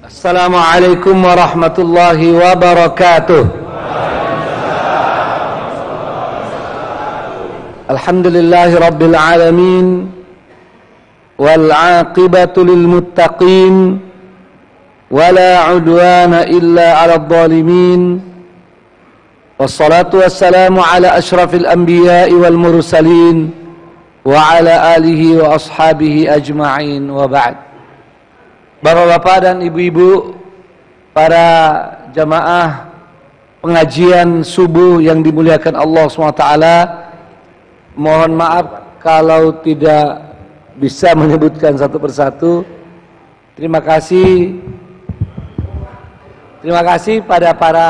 Assalamualaikum warahmatullahi wabarakatuh. Alhamdulillahi rabbil alamin, wal aqibatu lil muttaqin, wala udwana illa 'alal zalimin. Wassalatu wassalamu ala asyrafil anbiya'i wal mursalin wa ala alihi wa ashabihi ajma'in, wa ba'd. Bapak-bapak dan ibu-ibu, para jamaah pengajian subuh yang dimuliakan Allah SWT, mohon maaf kalau tidak bisa menyebutkan satu persatu. Terima kasih pada para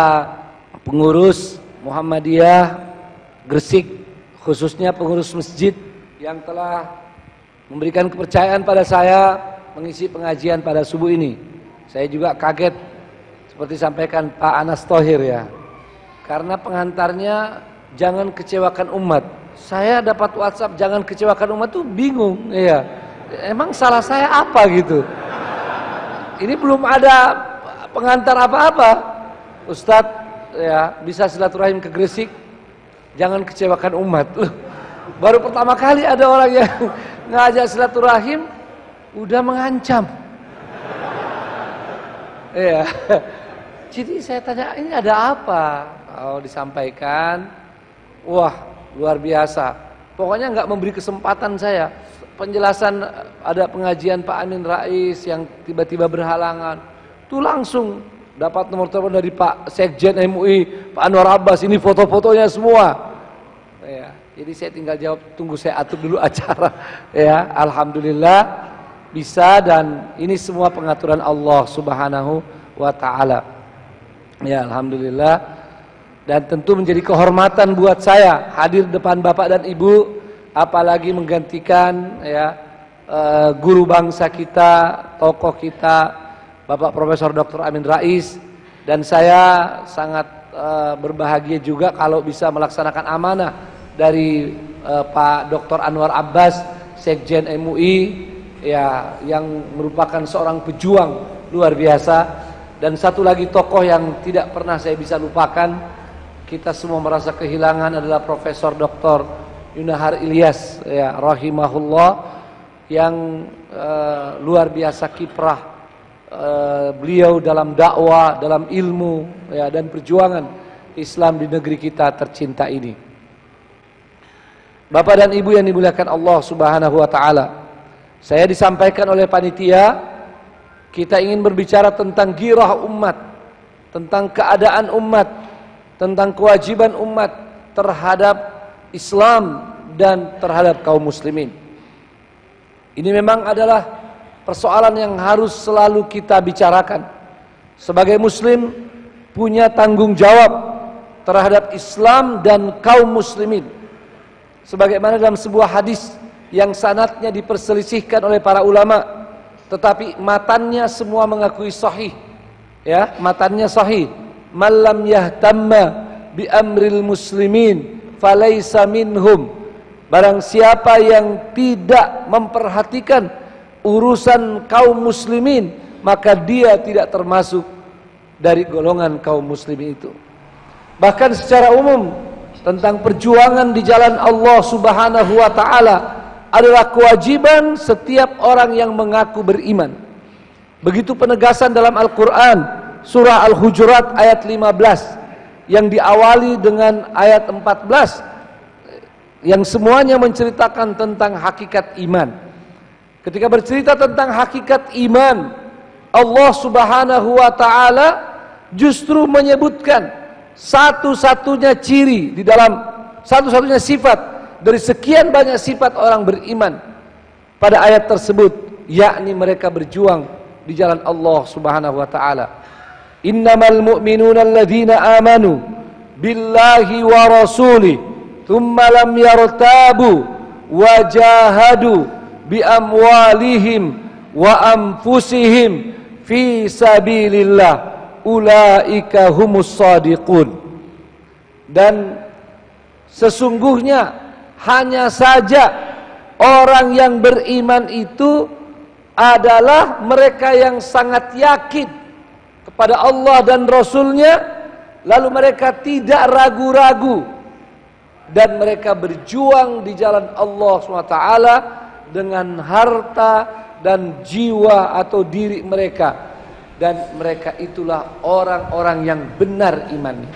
pengurus Muhammadiyah Gresik, khususnya pengurus masjid yang telah memberikan kepercayaan pada saya mengisi pengajian pada subuh ini. Saya juga kaget seperti sampaikan Pak Anas Thohir ya, karena pengantarnya jangan kecewakan umat. Saya dapat WhatsApp jangan kecewakan umat tuh bingung ya. Emang salah saya apa gitu? Ini belum ada pengantar apa-apa. Ustadz ya, bisa silaturahim ke Gresik, jangan kecewakan umat. Baru pertama kali ada orang yang ngajak silaturahim udah mengancam. Iya. Jadi saya tanya, ini ada apa? Oh, disampaikan. Wah, luar biasa. Pokoknya nggak memberi kesempatan saya. Penjelasan ada pengajian Pak Amin Rais yang tiba-tiba berhalangan. Tuh langsung dapat nomor telepon dari Pak Sekjen MUI, Pak Anwar Abbas, ini foto-fotonya semua. Ya, jadi saya tinggal jawab, tunggu saya atur dulu acara. Ya, alhamdulillah bisa, dan ini semua pengaturan Allah Subhanahu wa ta'ala. Ya, alhamdulillah. Dan tentu menjadi kehormatan buat saya hadir depan Bapak dan Ibu, apalagi menggantikan ya guru bangsa kita, tokoh kita, Bapak Profesor Dr. Amin Rais. Dan saya sangat berbahagia juga kalau bisa melaksanakan amanah dari Pak Dr. Anwar Abbas, Sekjen MUI, ya, yang merupakan seorang pejuang luar biasa. Dan satu lagi tokoh yang tidak pernah saya bisa lupakan, kita semua merasa kehilangan, adalah Profesor Dr. Yunahar Ilyas ya, rahimahullah, yang luar biasa kiprah beliau dalam dakwah, dalam ilmu ya, dan perjuangan Islam di negeri kita tercinta ini. Bapak dan Ibu yang dimuliakan Allah Subhanahu wa ta'ala, saya disampaikan oleh panitia, kita ingin berbicara tentang girah umat, tentang keadaan umat, tentang kewajiban umat terhadap Islam dan terhadap kaum muslimin. Ini memang adalah persoalan yang harus selalu kita bicarakan. Sebagai muslim punya tanggung jawab terhadap Islam dan kaum muslimin. Sebagaimana dalam sebuah hadis yang sanadnya diperselisihkan oleh para ulama, tetapi matannya semua mengakui sahih. Ya, matannya sahih. Malam yahtamma bi amril muslimin falaisa minhum. Barang siapa yang tidak memperhatikan urusan kaum muslimin, maka dia tidak termasuk dari golongan kaum muslimin itu. Bahkan secara umum tentang perjuangan di jalan Allah Subhanahu wa ta'ala adalah kewajiban setiap orang yang mengaku beriman. Begitu penegasan dalam Al-Quran, surah Al-Hujurat ayat 15, yang diawali dengan ayat 14, yang semuanya menceritakan tentang hakikat iman. Ketika bercerita tentang hakikat iman, Allah Subhanahu wa ta'ala justru menyebutkan satu-satunya ciri di dalam satu-satunya sifat dari sekian banyak sifat orang beriman pada ayat tersebut, yakni mereka berjuang di jalan Allah Subhanahu wa ta'ala. Innamal mu'minuna alladzina amanu billahi wa rasuli thumma lam yartabu wa jahadu bi amwalihim wa anfusihim fi sabilillah ulaika humus shadiqun. Dan sesungguhnya hanya saja orang yang beriman itu adalah mereka yang sangat yakin kepada Allah dan Rasulnya, lalu mereka tidak ragu-ragu dan mereka berjuang di jalan Allah SWT dengan harta dan jiwa atau diri mereka, dan mereka itulah orang-orang yang benar imannya.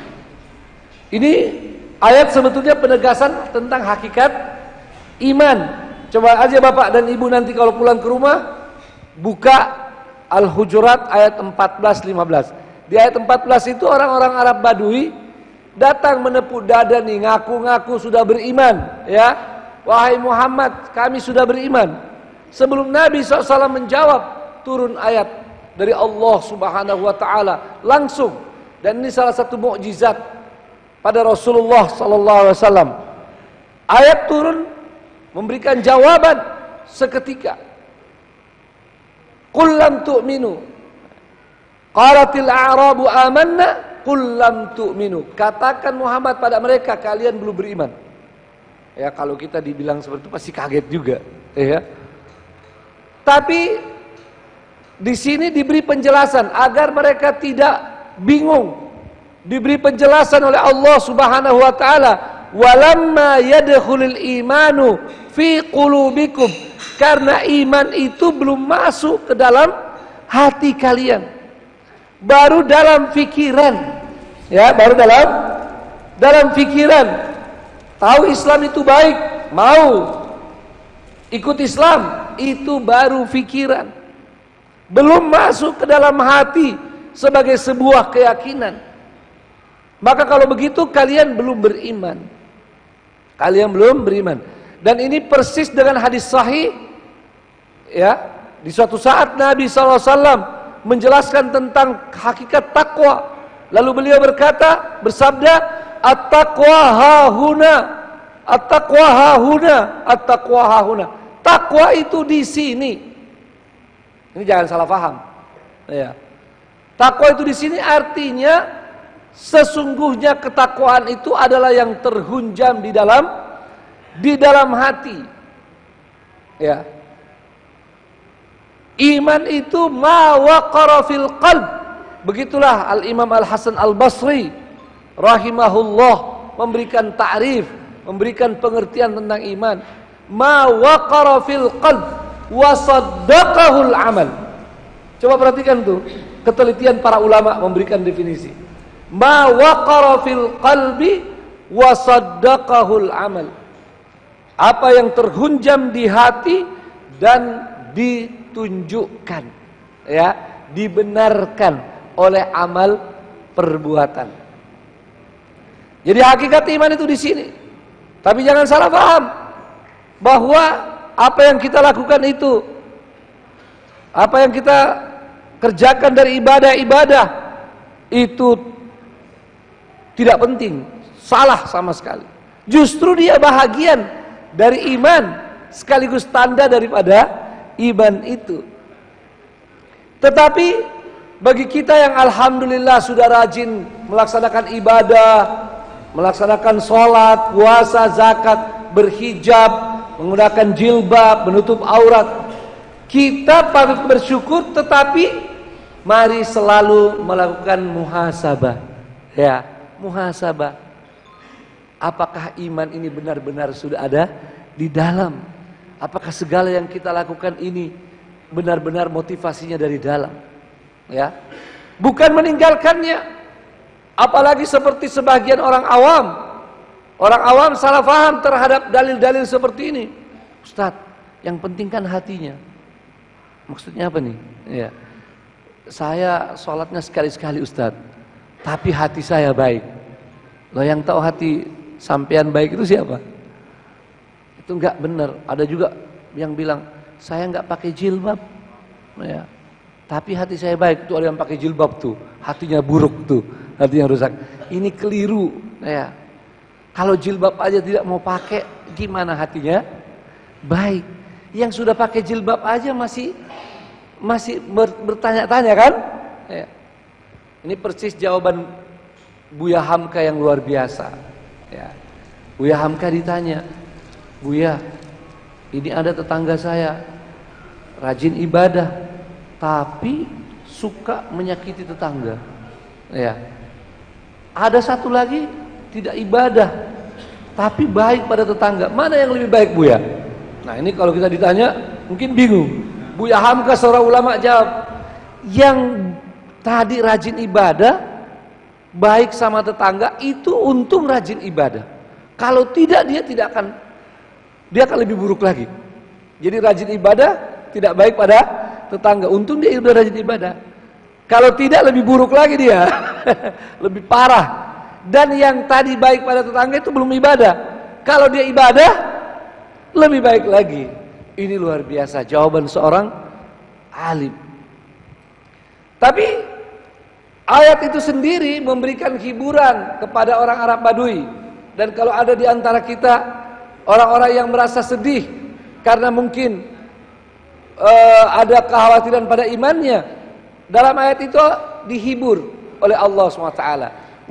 Ini ayat sebetulnya penegasan tentang hakikat iman. Coba aja Bapak dan Ibu nanti kalau pulang ke rumah, buka Al-Hujurat ayat 14-15. Di ayat 14 itu orang-orang Arab Badui datang menepuk dada nih, ngaku-ngaku sudah beriman, ya. Wahai Muhammad, kami sudah beriman. Sebelum Nabi SAW menjawab, turun ayat dari Allah Subhanahu wa taala langsung. Dan ini salah satu mukjizat pada Rasulullah SAW. Ayat turun memberikan jawaban seketika. Qul lam tu'minu. Qalatil a'rabu amanna, qul lam tu'minu. Katakan Muhammad pada mereka, kalian belum beriman. Ya, kalau kita dibilang seperti itu pasti kaget juga, ya. Tapi di sini diberi penjelasan agar mereka tidak bingung. Diberi penjelasan oleh Allah Subhanahu wa taala, "Walamma yadkhulul imanu fi qulubikum." Karena iman itu belum masuk ke dalam hati kalian. Baru dalam pikiran. Ya, baru dalam pikiran. Tahu Islam itu baik, mau ikut Islam, itu baru pikiran. Belum masuk ke dalam hati sebagai sebuah keyakinan. Maka kalau begitu kalian belum beriman. Kalian belum beriman. Dan ini persis dengan hadis sahih, ya. Di suatu saat Nabi SAW menjelaskan tentang hakikat takwa. Lalu beliau bersabda, "At-taqwa hahuna, at-taqwa hahuna, at-taqwa hahuna." Takwa itu di sini. Ini jangan salah paham. Ya. Takwa itu di sini artinya sesungguhnya ketakwaan itu adalah yang terhunjam di dalam hati. Ya. Iman itu ma waqara fil qalb. Begitulah Al-Imam Al-Hasan Al-Basri rahimahullah memberikan ta'rif, memberikan pengertian tentang iman. Ma waqara fil qalb wa saddaqahul amal. Coba perhatikan tuh, ketelitian para ulama memberikan definisi. Ma waqara fil qalbi wa saddaqahul amal. Apa yang terhunjam di hati dan ditunjukkan, ya, dibenarkan oleh amal perbuatan. Jadi hakikat iman itu di sini. Tapi jangan salah paham bahwa apa yang kita lakukan itu, apa yang kita kerjakan dari ibadah-ibadah itu tidak penting, salah sama sekali. Justru dia bahagian dari iman, sekaligus tanda daripada iman itu. Tetapi bagi kita yang alhamdulillah sudah rajin melaksanakan ibadah, melaksanakan sholat, puasa, zakat, berhijab, menggunakan jilbab, menutup aurat, kita patut bersyukur. Tetapi mari selalu melakukan muhasabah. Ya, muhasabah. Apakah iman ini benar-benar sudah ada di dalam? Apakah segala yang kita lakukan ini benar-benar motivasinya dari dalam? Ya, bukan meninggalkannya. Apalagi seperti sebagian orang awam. Orang awam salah paham terhadap dalil-dalil seperti ini. Ustadz, yang penting kan hatinya. Maksudnya apa nih? Ya, saya sholatnya sekali-sekali Ustadz, tapi hati saya baik. Loh, yang tahu hati sampean baik itu siapa? Itu enggak benar. Ada juga yang bilang saya enggak pakai jilbab, ya, tapi hati saya baik. Itu ada yang pakai jilbab tuh, hatinya buruk tuh, hatinya rusak. Ini keliru, ya. Kalau jilbab aja tidak mau pakai, gimana hatinya baik? Yang sudah pakai jilbab aja masih bertanya-tanya kan? Ya. Ini persis jawaban Buya Hamka yang luar biasa. Ya. Buya Hamka ditanya, "Buya, ini ada tetangga saya rajin ibadah, tapi suka menyakiti tetangga. Ya. Ada satu lagi tidak ibadah tapi baik pada tetangga. Mana yang lebih baik, Buya? Nah, ini kalau kita ditanya mungkin bingung. Buya Hamka seorang ulama jawab, yang tadi rajin ibadah, baik sama tetangga, itu untung rajin ibadah. Kalau tidak, dia akan lebih buruk lagi. Jadi rajin ibadah tidak baik pada tetangga, untung dia sudah rajin ibadah. Kalau tidak, lebih buruk lagi dia. Lebih parah. Dan yang tadi baik pada tetangga itu belum ibadah. Kalau dia ibadah, lebih baik lagi. Ini luar biasa jawaban seorang alim. Tapi ayat itu sendiri memberikan hiburan kepada orang Arab Badui. Dan kalau ada di antara kita orang-orang yang merasa sedih karena mungkin ada kekhawatiran pada imannya, dalam ayat itu dihibur oleh Allah SWT.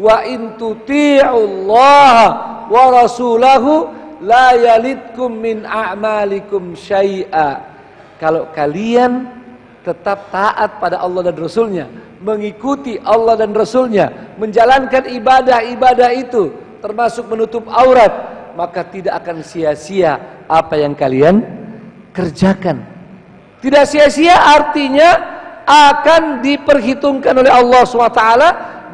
Wa in tuti'ullaha wa rasulahu la yalidkum min a'malikum syai'a. Kalau kalian tetap taat pada Allah dan Rasulnya, mengikuti Allah dan Rasulnya, menjalankan ibadah-ibadah itu, termasuk menutup aurat, maka tidak akan sia-sia apa yang kalian kerjakan. Tidak sia-sia artinya akan diperhitungkan oleh Allah SWT,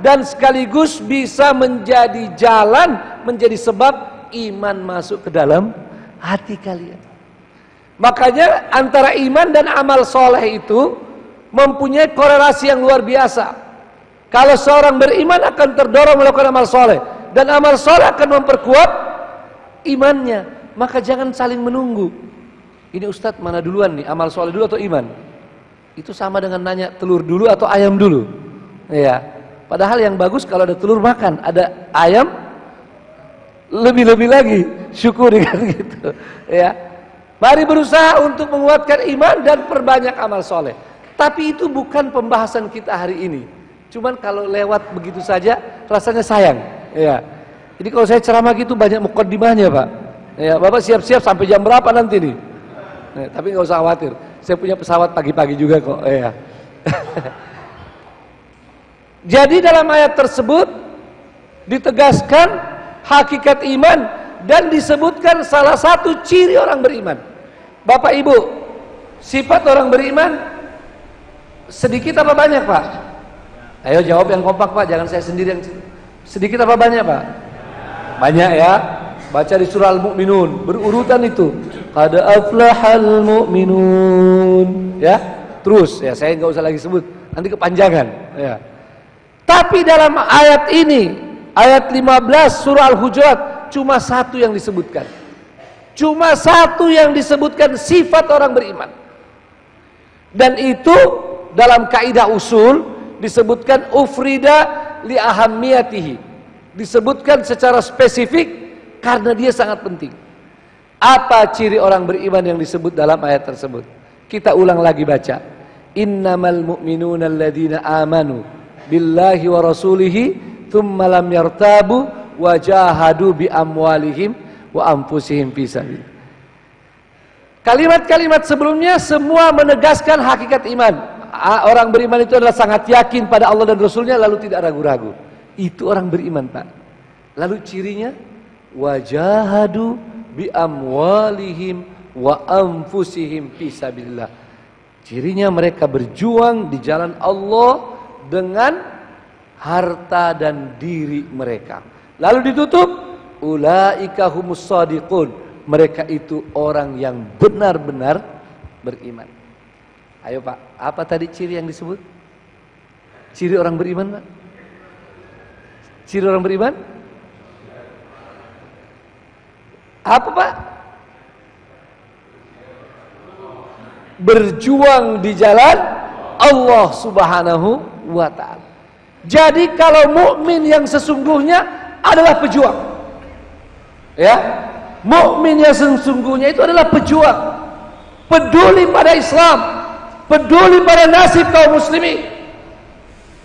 dan sekaligus bisa menjadi jalan, menjadi sebab iman masuk ke dalam hati kalian. Makanya antara iman dan amal soleh itu mempunyai korelasi yang luar biasa. Kalau seorang beriman akan terdorong melakukan amal soleh, dan amal soleh akan memperkuat imannya. Maka jangan saling menunggu. Ini Ustadz mana duluan nih, amal soleh dulu atau iman? Itu sama dengan nanya telur dulu atau ayam dulu. Ya. Padahal yang bagus kalau ada telur makan, ada ayam lebih-lebih lagi syukuri kan gitu. Ya. Mari berusaha untuk menguatkan iman dan perbanyak amal soleh. Tapi itu bukan pembahasan kita hari ini. Cuman kalau lewat begitu saja rasanya sayang. Ya. Jadi kalau saya ceramah gitu banyak mukaddimahnya, Pak. Ya, Bapak siap-siap sampai jam berapa nanti nih? Ya, tapi nggak usah khawatir. Saya punya pesawat pagi-pagi juga kok. Ya. Jadi dalam ayat tersebut ditegaskan hakikat iman dan disebutkan salah satu ciri orang beriman. Bapak Ibu, sifat orang beriman sedikit apa banyak, Pak? Ayo jawab yang kompak, Pak, jangan saya sendiri yang sedikit apa banyak, Pak? Banyak ya. Baca di surah Al-Mu'minun, berurutan itu. Qad aflahal mu'minun. Ya, terus ya saya nggak usah lagi sebut, nanti kepanjangan. Ya. Tapi dalam ayat ini, ayat 15 surah Al-Hujurat, cuma satu yang disebutkan. Cuma satu yang disebutkan sifat orang beriman. Dan itu dalam kaidah usul disebutkan ufrida li ahammiyatihi. Disebutkan secara spesifik karena dia sangat penting. Apa ciri orang beriman yang disebut dalam ayat tersebut? Kita ulang lagi baca. Innamal mu'minuna alladzina amanu billahi wa rasulihi thumma lam yartabu wa jahadu bi amwalihim wa anfusihim fi sabilillah. Kalimat-kalimat sebelumnya semua menegaskan hakikat iman. Orang beriman itu adalah sangat yakin pada Allah dan Rasulnya, lalu tidak ragu-ragu. Itu orang beriman, Pak. Lalu cirinya wajahadu bi amwalihim wa anfusihim fi sabilillah. Cirinya mereka berjuang di jalan Allah dengan harta dan diri mereka. Lalu ditutup ulaika humus shadiqun. Mereka itu orang yang benar-benar beriman. Ayo Pak, apa tadi ciri yang disebut? Ciri orang beriman, Pak? Ciri orang beriman? Apa, Pak? Berjuang di jalan Allah Subhanahu wa ta'ala. Jadi kalau mukmin yang sesungguhnya adalah pejuang. Ya. Mukmin yang sesungguhnya itu adalah pejuang. Peduli pada Islam, peduli pada nasib kaum muslimin.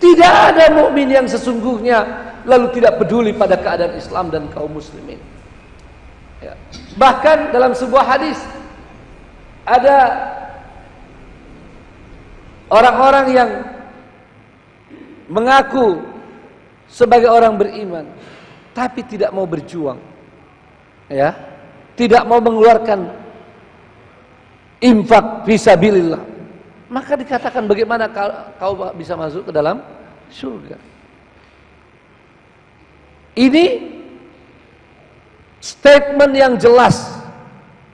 Tidak ada mukmin yang sesungguhnya lalu tidak peduli pada keadaan Islam dan kaum muslimin. Ya. Bahkan dalam sebuah hadis ada orang-orang yang mengaku sebagai orang beriman, tapi tidak mau berjuang, ya, tidak mau mengeluarkan infak fisabilillah, maka dikatakan bagaimana kau bisa masuk ke dalam surga. Ini statement yang jelas,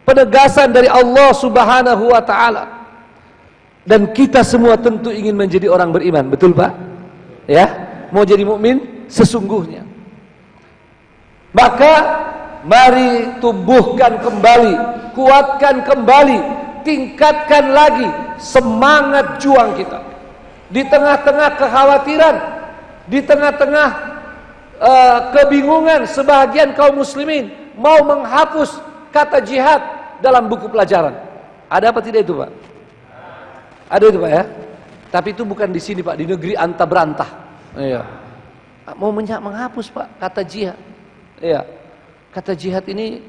penegasan dari Allah Subhanahu wa taala. Dan kita semua tentu ingin menjadi orang beriman, betul Pak? Ya, mau jadi mukmin sesungguhnya. Maka mari tumbuhkan kembali, kuatkan kembali, tingkatkan lagi semangat juang kita. Di tengah-tengah kekhawatiran, di tengah-tengah kebingungan sebagian kaum muslimin mau menghapus kata jihad dalam buku pelajaran. Ada apa tidak itu Pak? Ada itu Pak ya? Tapi itu bukan di sini Pak, di negeri anta berantah. Iya. Mau menghapus Pak kata jihad. Iya. Kata jihad ini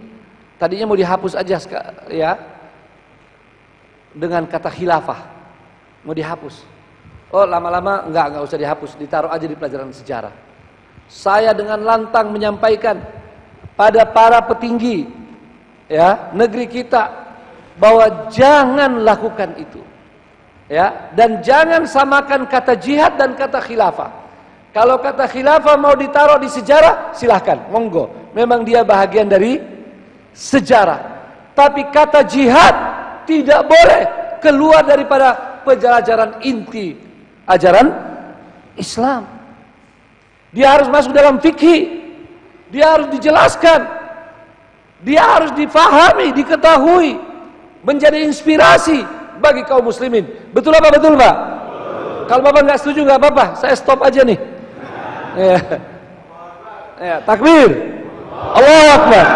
tadinya mau dihapus aja ya. Dengan kata khilafah. Mau dihapus. Oh, lama-lama enggak usah dihapus, ditaruh aja di pelajaran sejarah. Saya dengan lantang menyampaikan pada para petinggi ya, negeri kita bahwa jangan lakukan itu. Ya, dan jangan samakan kata jihad dan kata khilafah. Kalau kata khilafah mau ditaruh di sejarah, silahkan, monggo. Memang dia bahagian dari sejarah. Tapi kata jihad tidak boleh keluar daripada pelajaran inti ajaran Islam. Dia harus masuk dalam fikih. Dia harus dijelaskan. Dia harus difahami, diketahui, menjadi inspirasi bagi kaum muslimin. Betul apa betul Pak? Kalau Bapak nggak setuju nggak apa-apa, saya stop aja nih. Ya, takbir. Allahu Akbar.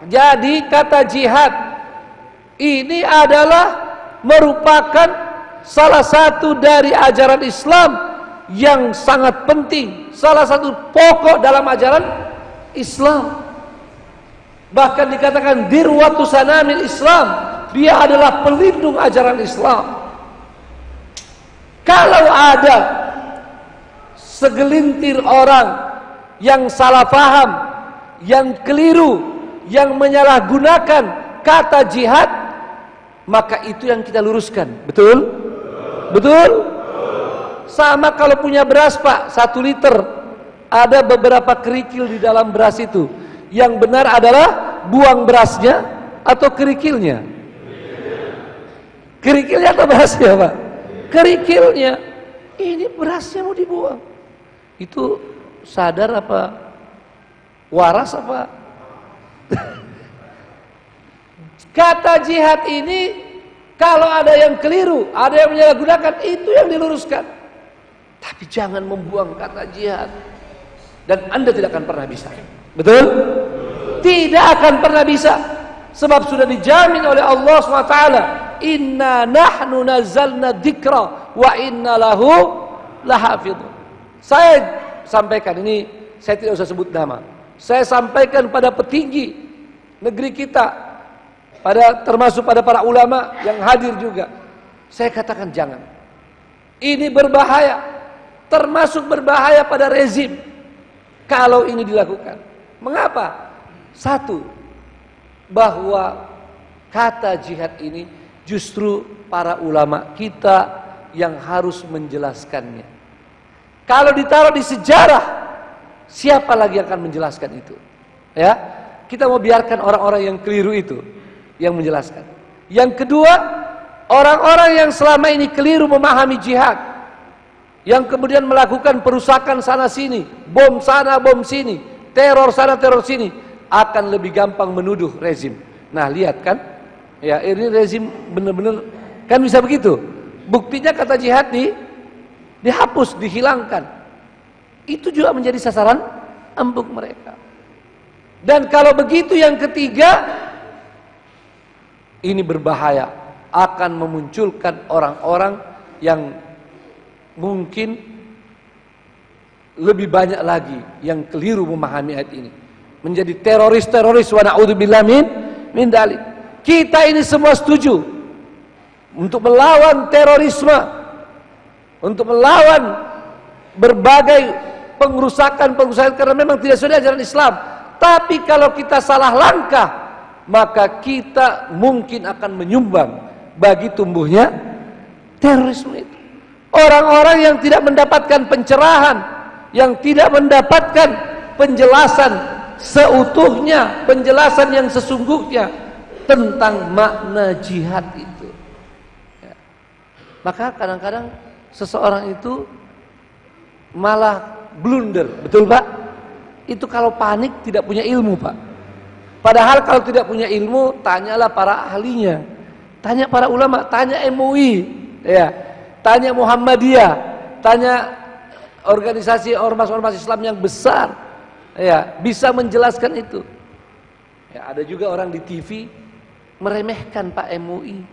Jadi kata jihad ini adalah merupakan salah satu dari ajaran Islam yang sangat penting, salah satu pokok dalam ajaran Islam. Bahkan dikatakan dirwatu sanamil Islam, dia adalah pelindung ajaran Islam. Kalau ada segelintir orang yang salah paham, yang keliru, yang menyalahgunakan kata jihad, maka itu yang kita luruskan. Betul? Betul? Sama kalau punya beras Pak, 1 liter, ada beberapa kerikil di dalam beras itu. Yang benar adalah buang berasnya atau kerikilnya? Kerikilnya atau berasnya Pak? Kerikilnya. Ini berasnya mau dibuang. Itu sadar apa? Waras apa? Kata jihad ini kalau ada yang keliru, ada yang menyalahgunakan, itu yang diluruskan. Tapi jangan membuang kata jihad. Dan Anda tidak akan pernah bisa. Betul? Tidak akan pernah bisa. Sebab sudah dijamin oleh Allah SWT. Inna nahnu nazzalna dzikra wa inna lahu lahafidhun. Saya sampaikan ini, saya tidak usah sebut nama. Saya sampaikan pada petinggi negeri kita, termasuk pada para ulama yang hadir juga. Saya katakan jangan. Ini berbahaya, termasuk berbahaya pada rezim kalau ini dilakukan. Mengapa? Satu, bahwa kata jihad ini justru para ulama kita yang harus menjelaskannya. Kalau ditaruh di sejarah, siapa lagi yang akan menjelaskan itu? Ya, kita mau biarkan orang-orang yang keliru itu yang menjelaskan. Yang kedua, orang-orang yang selama ini keliru memahami jihad, yang kemudian melakukan perusakan sana sini, bom sana bom sini, teror sana teror sini, akan lebih gampang menuduh rezim. Nah lihat kan, ya ini rezim benar-benar kan bisa begitu. Buktinya kata jihad dihapus, dihilangkan. Itu juga menjadi sasaran empuk mereka. Dan kalau begitu yang ketiga, ini berbahaya, akan memunculkan orang-orang yang mungkin lebih banyak lagi yang keliru memahami ayat ini, menjadi teroris-teroris wa na'udzubillah min dalik. Kita ini semua setuju untuk melawan terorisme, untuk melawan berbagai pengerusakan karena memang tidak sesuai ajaran Islam. Tapi kalau kita salah langkah, maka kita mungkin akan menyumbang bagi tumbuhnya terorisme itu. Orang-orang yang tidak mendapatkan pencerahan, yang tidak mendapatkan penjelasan seutuhnya, penjelasan yang sesungguhnya tentang makna jihad itu, ya. Maka kadang-kadang seseorang itu malah blunder, betul Pak? Itu kalau panik tidak punya ilmu Pak. Padahal kalau tidak punya ilmu, tanyalah para ahlinya, tanya para ulama, tanya MUI, ya, tanya Muhammadiyah, tanya organisasi ormas-ormas Islam yang besar, ya, bisa menjelaskan itu. Ya, ada juga orang di TV meremehkan Pak MUI,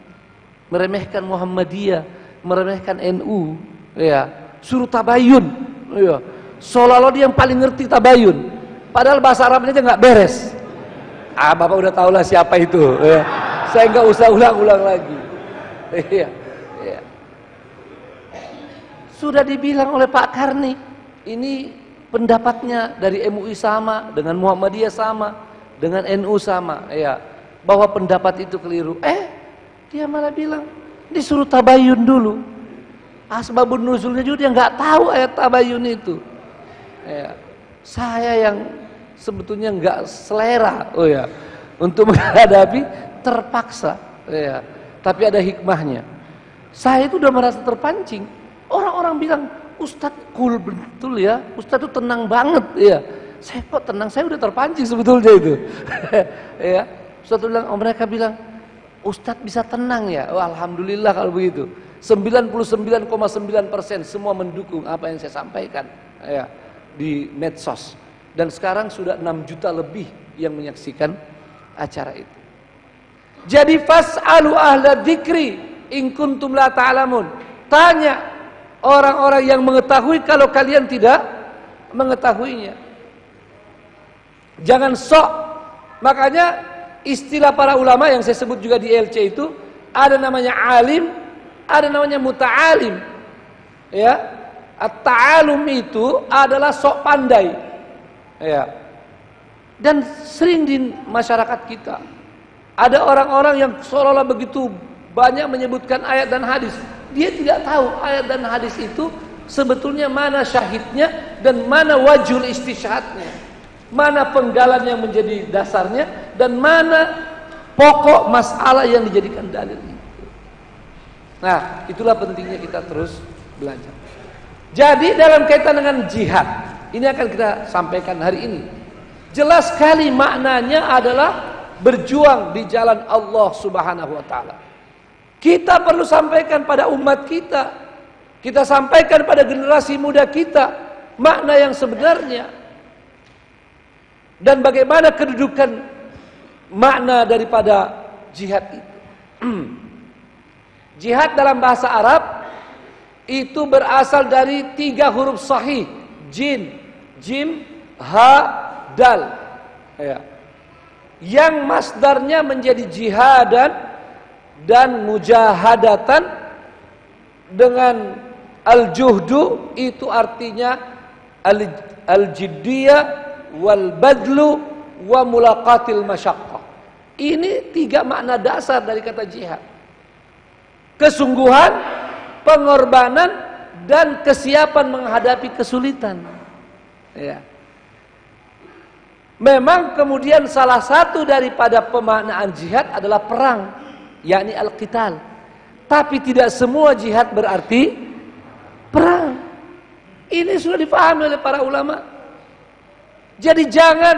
meremehkan Muhammadiyah, meremehkan NU, ya, suruh tabayun, ya, seolah-olah dia yang paling ngerti tabayun, padahal bahasa Arabnya aja nggak beres. Bapak udah tahulah siapa itu, ya. Saya nggak usah ulang-ulang lagi, ya. Ya. Sudah dibilang oleh Pak Karni, ini pendapatnya dari MUI sama, dengan Muhammadiyah sama, dengan NU sama, ya, bahwa pendapat itu keliru. Dia malah bilang disuruh tabayun dulu. Asbabun nuzulnya juga dia nggak tahu ayat tabayun itu. Ya. Saya yang sebetulnya nggak selera, untuk menghadapi terpaksa, ya. Tapi ada hikmahnya. Saya itu udah merasa terpancing. Orang-orang bilang, Ustadz cool betul ya, Ustadz itu tenang banget, ya. Saya kok tenang, saya udah terpancing sebetulnya itu. Ya. Mereka bilang, Ustadz bisa tenang ya. Oh, alhamdulillah kalau begitu. 99,9% semua mendukung apa yang saya sampaikan, ya, di medsos. Dan sekarang sudah 6 juta lebih yang menyaksikan acara itu. Jadi fas'alu ahla dzikri in kuntum la ta'lamun. Tanya orang-orang yang mengetahui kalau kalian tidak mengetahuinya. Jangan sok. Makanya istilah para ulama yang saya sebut juga di LC itu, ada namanya alim, ada namanya muta'alim. Ya. At-ta'alum itu adalah sok pandai. Ya. Dan sering di masyarakat kita ada orang-orang yang seolah-olah begitu banyak menyebutkan ayat dan hadis. Dia tidak tahu ayat dan hadis itu sebetulnya mana syahidnya dan mana wajhul istishhadnya, mana penggalan yang menjadi dasarnya dan mana pokok masalah yang dijadikan dalil itu. Nah, itulah pentingnya kita terus belajar. Jadi dalam kaitan dengan jihad, ini akan kita sampaikan hari ini. Jelas sekali maknanya adalah berjuang di jalan Allah Subhanahu wa taala. Kita perlu sampaikan pada umat kita. Kita sampaikan pada generasi muda kita makna yang sebenarnya. Dan bagaimana kedudukan makna daripada jihad itu. Jihad dalam bahasa Arab itu berasal dari 3 huruf sahih, jin, jim, ha, dal, ya. Yang masdarnya menjadi jihadan dan mujahadatan dengan al-juhdu, itu artinya al-jiddiyah wal badlu wa mulaqatil masyaqqah. Ini 3 makna dasar dari kata jihad. Kesungguhan, pengorbanan, dan kesiapan menghadapi kesulitan. Ya. Memang kemudian salah satu daripada pemaknaan jihad adalah perang, yakni al-qital. Tapi tidak semua jihad berarti perang. Ini sudah dipahami oleh para ulama. Jadi jangan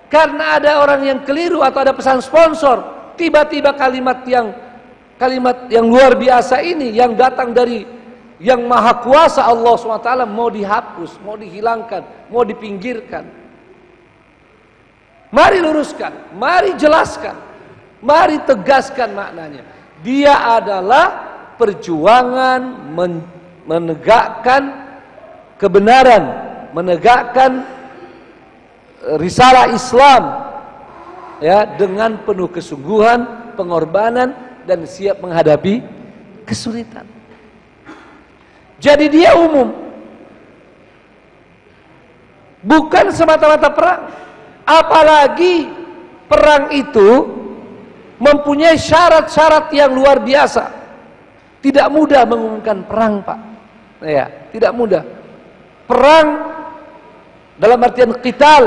karena ada orang yang keliru atau ada pesan sponsor, tiba-tiba kalimat yang luar biasa ini yang datang dari yang maha kuasa Allah SWT mau dihapus, mau dihilangkan, mau dipinggirkan. Mari luruskan, mari jelaskan, mari tegaskan maknanya. Dia adalah perjuangan menegakkan kebenaran, menegakkan risalah Islam, ya, dengan penuh kesungguhan, pengorbanan, dan siap menghadapi kesulitan. Jadi dia umum. Bukan semata-mata perang. Apalagi perang itu mempunyai syarat-syarat yang luar biasa. Tidak mudah mengumumkan perang, Pak. Ya, tidak mudah. Perang dalam artian qital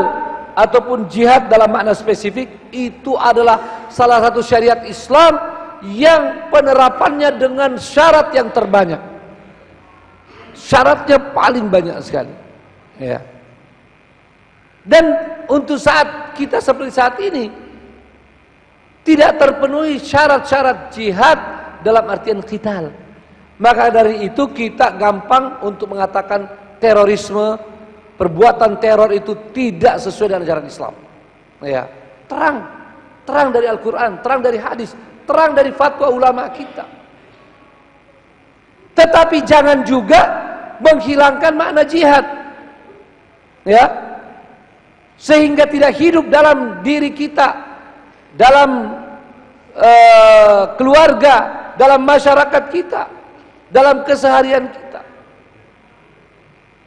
ataupun jihad dalam makna spesifik itu adalah salah satu syariat Islam yang penerapannya dengan syarat yang terbanyak. Syaratnya paling banyak sekali. Ya. Dan untuk saat kita seperti saat ini tidak terpenuhi syarat-syarat jihad dalam artian qital. Maka dari itu kita gampang untuk mengatakan terorisme, perbuatan teror itu tidak sesuai dengan ajaran Islam. Ya, terang dari Al-Quran, terang dari hadis, terang dari fatwa ulama kita. Tetapi jangan juga menghilangkan makna jihad, ya, sehingga tidak hidup dalam diri kita, dalam keluarga, dalam masyarakat kita, dalam keseharian kita.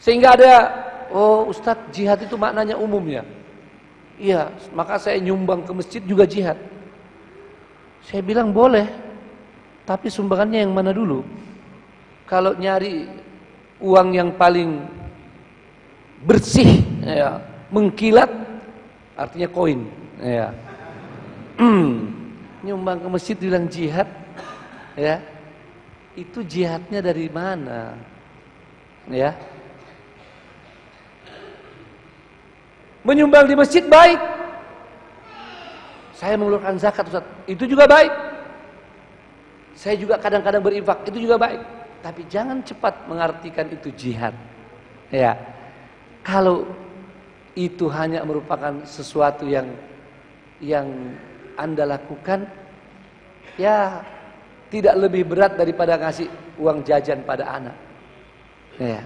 Sehingga ada, oh Ustadz, jihad itu maknanya umumnya. Iya, maka saya nyumbang ke masjid juga jihad. Saya bilang boleh, tapi sumbangannya yang mana dulu? Kalau nyari uang yang paling bersih, ya, mengkilat, artinya koin. Ya. Nyumbang ke masjid bilang jihad, ya, itu jihadnya dari mana? Ya. Menyumbang di masjid baik. Saya mengeluarkan zakat, Ustaz, itu juga baik. Saya juga kadang-kadang berinfak, itu juga baik. Tapi jangan cepat mengartikan itu jihad. Ya. Kalau itu hanya merupakan sesuatu yang Anda lakukan, ya tidak lebih berat daripada ngasih uang jajan pada anak. Ya.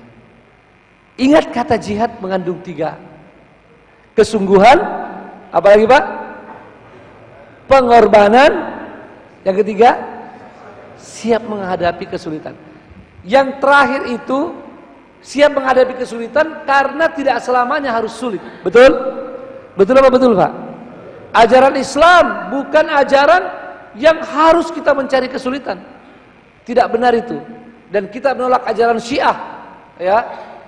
Ingat kata jihad mengandung 3: kesungguhan, apalagi Pak? Pengorbanan. Yang ketiga, siap menghadapi kesulitan. Yang terakhir itu siap menghadapi kesulitan karena tidak selamanya harus sulit. Betul? Betul apa betul, Pak? Ajaran Islam bukan ajaran yang harus kita mencari kesulitan. Tidak benar itu. Dan kita menolak ajaran Syiah, ya,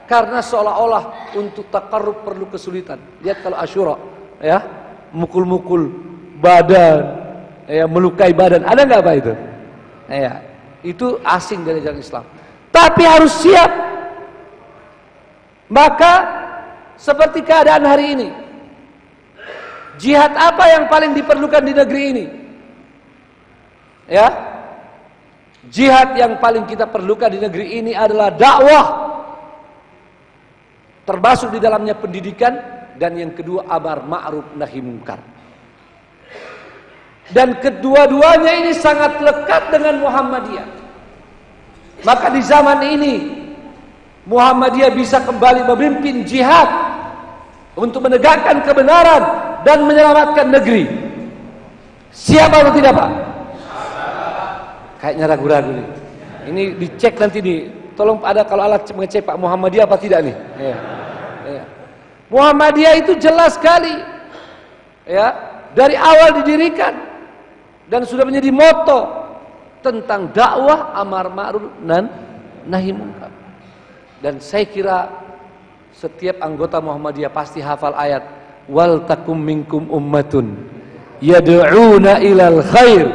karena seolah-olah untuk taqarrub perlu kesulitan. Lihat kalau Asyura, ya, mukul-mukul badan, ya, melukai badan. Ada nggak Pak itu? Ya, itu asing dari ajaran Islam. Tapi harus siap. Maka seperti keadaan hari ini, jihad apa yang paling diperlukan di negeri ini? Ya, jihad yang paling kita perlukan di negeri ini adalah dakwah, termasuk di dalamnya pendidikan, dan yang kedua amar ma'ruf nahi munkar. Dan kedua-duanya ini sangat lekat dengan Muhammadiyah. Maka di zaman ini Muhammadiyah bisa kembali memimpin jihad untuk menegakkan kebenaran dan menyelamatkan negeri. Siapa atau tidak, Pak? Kayaknya ragu-ragu nih. Ini dicek nanti nih. Tolong ada kalau alat mengecek Pak Muhammadiyah apa tidak nih? Ya. Ya. Muhammadiyah itu jelas sekali, ya, dari awal didirikan dan sudah menjadi moto tentang dakwah, amar ma'ruf dan nahi munkar. Dan saya kira setiap anggota Muhammadiyah pasti hafal ayat wal takum minkum ummatun yad'una ilal khair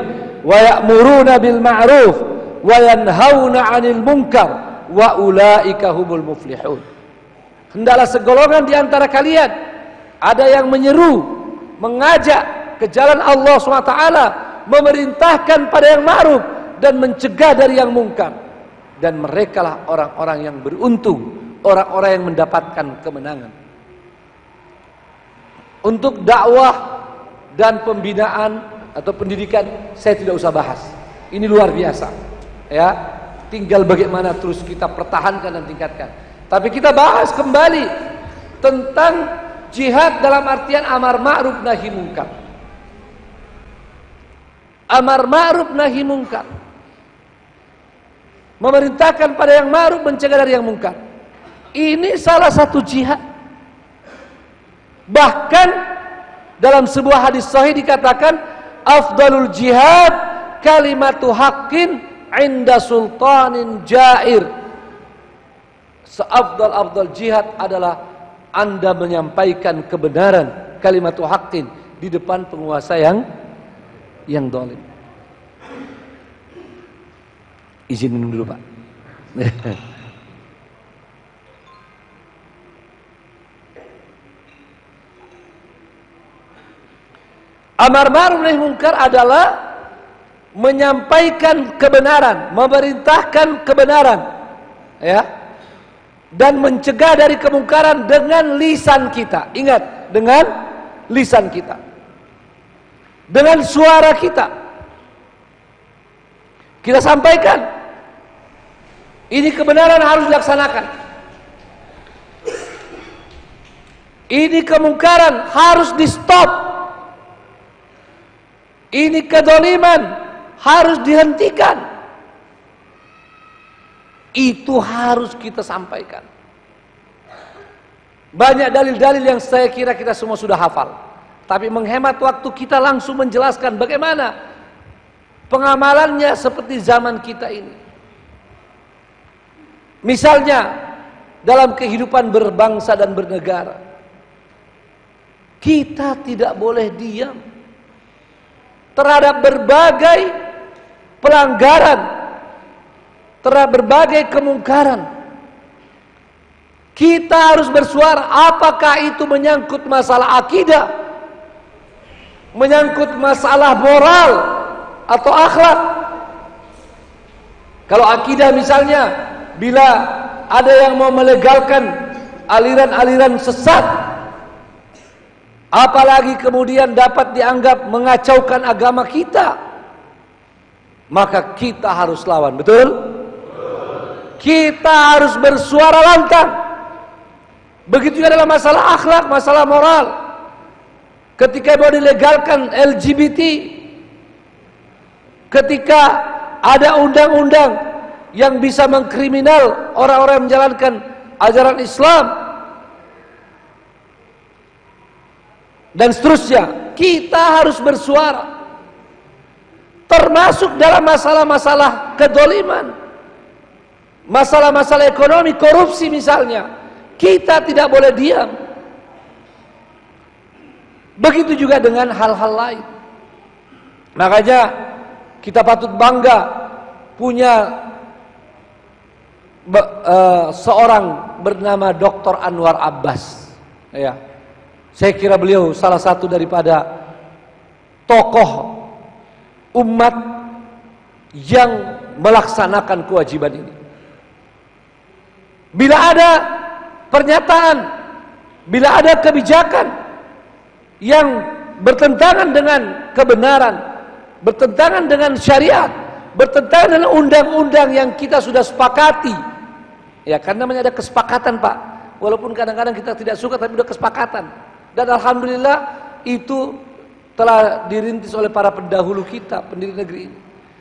wa ya'muruna bil ma'ruf wa yanhauna 'anil munkar wa ulaika humul muflihun. Hendaklah segolongan di antara kalian ada yang menyeru, mengajak ke jalan Allah SWT, memerintahkan pada yang ma'ruf dan mencegah dari yang mungkar. Dan merekalah orang-orang yang beruntung, orang-orang yang mendapatkan kemenangan. Untuk dakwah dan pembinaan atau pendidikan saya tidak usah bahas. Ini luar biasa. Ya, tinggal bagaimana terus kita pertahankan dan tingkatkan. Tapi kita bahas kembali tentang jihad dalam artian amar ma'ruf nahi munkar. Amar ma'ruf nahi munkar, memerintahkan pada yang ma'ruf, mencegah dari yang munkar. Ini salah satu jihad. Bahkan dalam sebuah hadis sahih dikatakan, afdalul jihad kalimatu haqqin inda sultanin jair. Seafdal-afdal jihad adalah Anda menyampaikan kebenaran, kalimatu haqqin, di depan penguasa yang zalim. Izin minum dulu, Pak. Amar ma'ruf nahi munkar adalah menyampaikan kebenaran, memerintahkan kebenaran, ya, dan mencegah dari kemungkaran dengan lisan kita. Ingat, dengan lisan kita, dengan suara kita. Kita sampaikan, ini kebenaran harus dilaksanakan, ini kemungkaran harus di stop, ini kedzaliman harus dihentikan. Itu harus kita sampaikan. Banyak dalil-dalil yang saya kira kita semua sudah hafal, tapi menghemat waktu kita langsung menjelaskan bagaimana pengamalannya seperti zaman kita ini. Misalnya dalam kehidupan berbangsa dan bernegara, kita tidak boleh diam terhadap berbagai pelanggaran, terhadap berbagai kemungkaran. Kita harus bersuara, apakah itu menyangkut masalah akidah, menyangkut masalah moral atau akhlak. Kalau akidah misalnya, bila ada yang mau melegalkan aliran-aliran sesat, apalagi kemudian dapat dianggap mengacaukan agama kita, maka kita harus lawan. Betul? Kita harus bersuara lantang. Begitu juga dalam masalah akhlak, masalah moral. Ketika mau dilegalkan LGBT, ketika ada undang-undang yang bisa mengkriminal orang-orang yang menjalankan ajaran Islam dan seterusnya, kita harus bersuara. Termasuk dalam masalah-masalah kedzaliman, masalah-masalah ekonomi, korupsi misalnya, kita tidak boleh diam. Begitu juga dengan hal-hal lain. Makanya kita patut bangga punya seorang bernama Dr. Anwar Abbas, ya. Saya kira beliau salah satu daripada tokoh umat yang melaksanakan kewajiban ini. Bila ada pernyataan, bila ada kebijakan yang bertentangan dengan kebenaran, bertentangan dengan syariat, bertentangan dengan undang-undang yang kita sudah sepakati, ya, karena namanya ada kesepakatan, Pak. Walaupun kadang-kadang kita tidak suka, tapi sudah kesepakatan. Dan alhamdulillah itu telah dirintis oleh para pendahulu kita, pendiri negeri ini.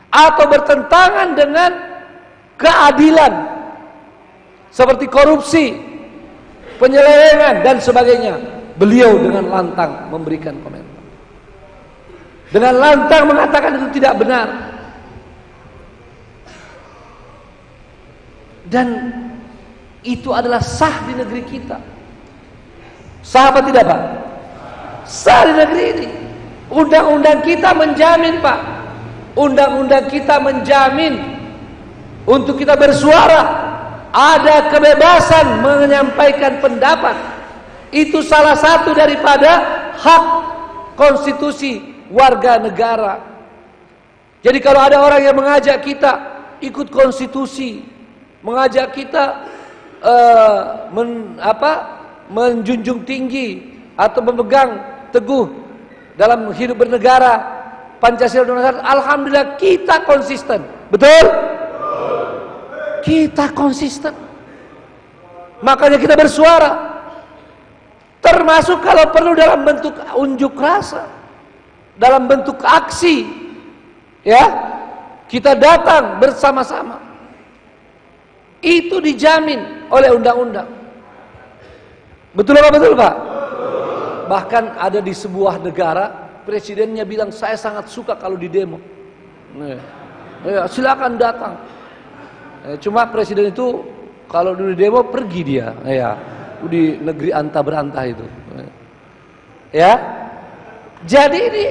Atau bertentangan dengan keadilan, seperti korupsi, penyelewengan dan sebagainya, beliau dengan lantang memberikan komentar, dengan lantang mengatakan itu tidak benar. Dan itu adalah sah di negeri kita. Sah apa tidak, Pak? Sah di negeri ini. Undang-undang kita menjamin, Pak. Undang-undang kita menjamin untuk kita bersuara. Ada kebebasan menyampaikan pendapat. Itu salah satu daripada hak konstitusi warga negara. Jadi kalau ada orang yang mengajak kita ikut konstitusi, mengajak kita menjunjung tinggi atau memegang teguh dalam hidup bernegara Pancasila dan Undang-Undang, alhamdulillah kita konsisten. Betul? Kita konsisten. Makanya kita bersuara. Termasuk kalau perlu dalam bentuk unjuk rasa, dalam bentuk aksi, ya, kita datang bersama-sama. Itu dijamin oleh undang-undang. Betul apa betul, Pak? Bahkan ada di sebuah negara, presidennya bilang, saya sangat suka kalau di demo. Silakan datang. Cuma presiden itu kalau di demo pergi dia, di negeri antah berantah itu. Ya, jadi ini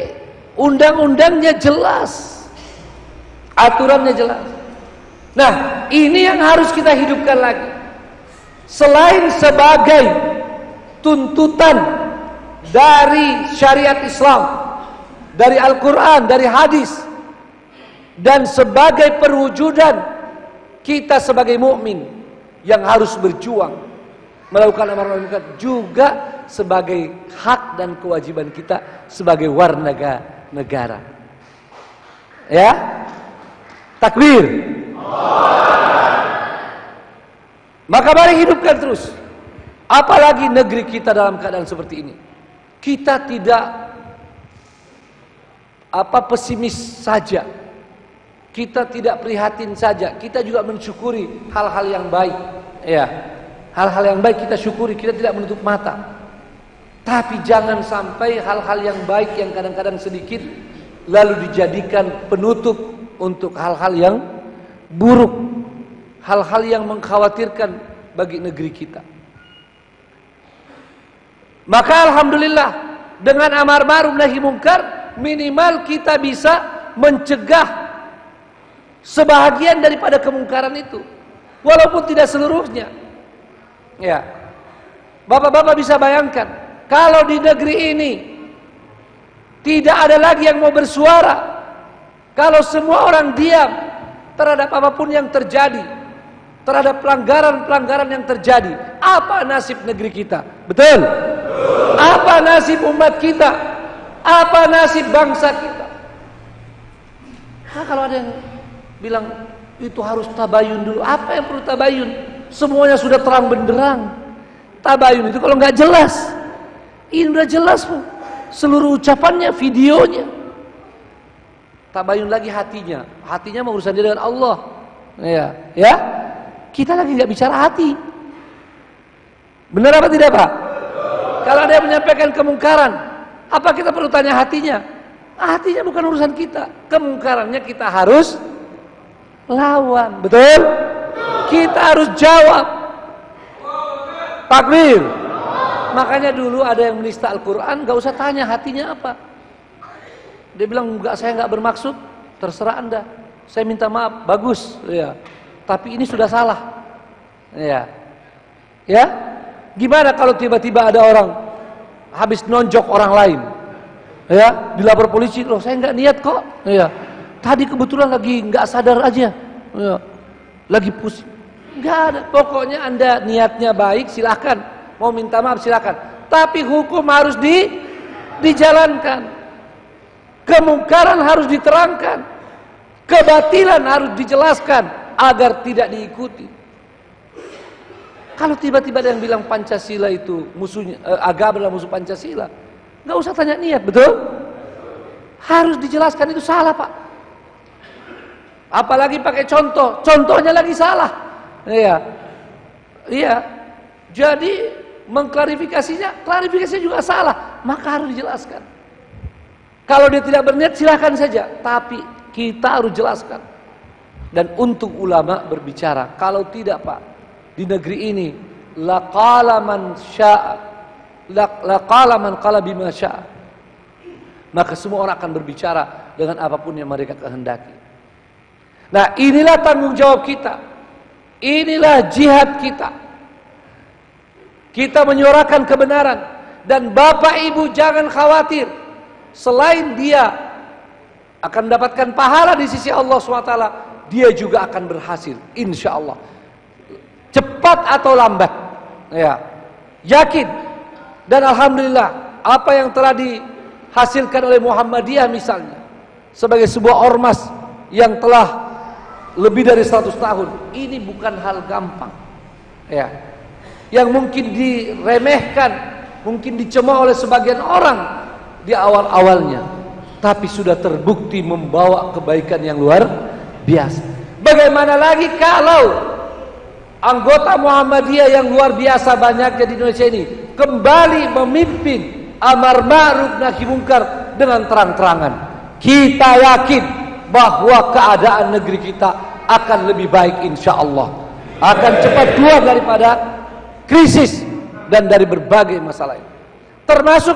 undang-undangnya jelas, aturannya jelas. Nah, ini yang harus kita hidupkan lagi. Selain sebagai tuntutan dari syariat Islam, dari Al-Quran, dari hadis, dan sebagai perwujudan kita sebagai mukmin yang harus berjuang melakukan amar ma'ruf, juga sebagai hak dan kewajiban kita sebagai warga negara. Ya, takbir. Maka mari hidupkan terus. Apalagi negeri kita dalam keadaan seperti ini. Kita tidak pesimis saja. Kita tidak prihatin saja. Kita juga mensyukuri hal-hal yang baik. Ya, hal-hal yang baik kita syukuri. Kita tidak menutup mata. Tapi jangan sampai hal-hal yang baik yang kadang-kadang sedikit lalu dijadikan penutup untuk hal-hal yang buruk, hal-hal yang mengkhawatirkan bagi negeri kita. Maka alhamdulillah, dengan amar ma'ruf nahi munkar, minimal kita bisa mencegah sebahagian daripada kemungkaran itu, walaupun tidak seluruhnya. Ya, bapak-bapak bisa bayangkan, kalau di negeri ini tidak ada lagi yang mau bersuara, kalau semua orang diam terhadap apapun yang terjadi, terhadap pelanggaran-pelanggaran yang terjadi, apa nasib negeri kita? Betul? Apa nasib umat kita? Apa nasib bangsa kita? Nah, kalau ada yang bilang itu harus tabayun dulu, apa yang perlu tabayun? Semuanya sudah terang benderang. Tabayun itu kalau nggak jelas, ini udah jelas pun, seluruh ucapannya, videonya. Tabayun lagi hatinya, hatinya mau urusan dia dengan Allah. Ya, kita lagi nggak bicara hati. Benar apa tidak, Pak? Kalau ada yang menyampaikan kemungkaran, apa kita perlu tanya hatinya? Hatinya bukan urusan kita. Kemungkarannya kita harus lawan, betul? Kita harus jawab. Takbir. Makanya dulu ada yang menista Al-Quran, nggak usah tanya hatinya apa. Dia bilang, enggak, saya nggak bermaksud, terserah Anda. Saya minta maaf, bagus, ya. Tapi ini sudah salah. Ya. Gimana kalau tiba-tiba ada orang habis nonjok orang lain? Ya, dilapor polisi, loh saya nggak niat kok. Ya. Tadi kebetulan lagi nggak sadar aja. Ya. Lagi pusing. Nggak ada. Pokoknya Anda niatnya baik, silakan. Mau minta maaf silakan. Tapi hukum harus dijalankan. Kemungkaran harus diterangkan, kebatilan harus dijelaskan agar tidak diikuti. Kalau tiba-tiba ada yang bilang Pancasila itu musuhnya, agama adalah musuh Pancasila, nggak usah tanya niat, betul? Harus dijelaskan itu salah, Pak. Apalagi pakai contoh, contohnya lagi salah. Iya. Jadi mengklarifikasinya juga salah, maka harus dijelaskan. Kalau dia tidak berniat silahkan saja, tapi kita harus jelaskan. Dan untuk ulama berbicara, kalau tidak, Pak, di negeri ini laqala man qala bima syaa. Maka semua orang akan berbicara dengan apapun yang mereka kehendaki. Nah, inilah tanggung jawab kita. Inilah jihad kita. Kita menyuarakan kebenaran, dan Bapak Ibu jangan khawatir. Selain dia akan mendapatkan pahala di sisi Allah SWT, dia juga akan berhasil, insya Allah. Cepat atau lambat, ya, yakin. Dan alhamdulillah, apa yang telah dihasilkan oleh Muhammadiyah misalnya, sebagai sebuah ormas yang telah lebih dari 100 tahun, ini bukan hal gampang, ya, yang mungkin diremehkan, mungkin dicemooh oleh sebagian orang di awal-awalnya, tapi sudah terbukti membawa kebaikan yang luar biasa. Bagaimana lagi kalau anggota Muhammadiyah yang luar biasa banyaknya di Indonesia ini kembali memimpin amar ma'ruf nahi munkar dengan terang-terangan. Kita yakin bahwa keadaan negeri kita akan lebih baik insyaallah. Akan cepat keluar daripada krisis dan dari berbagai masalah ini. Termasuk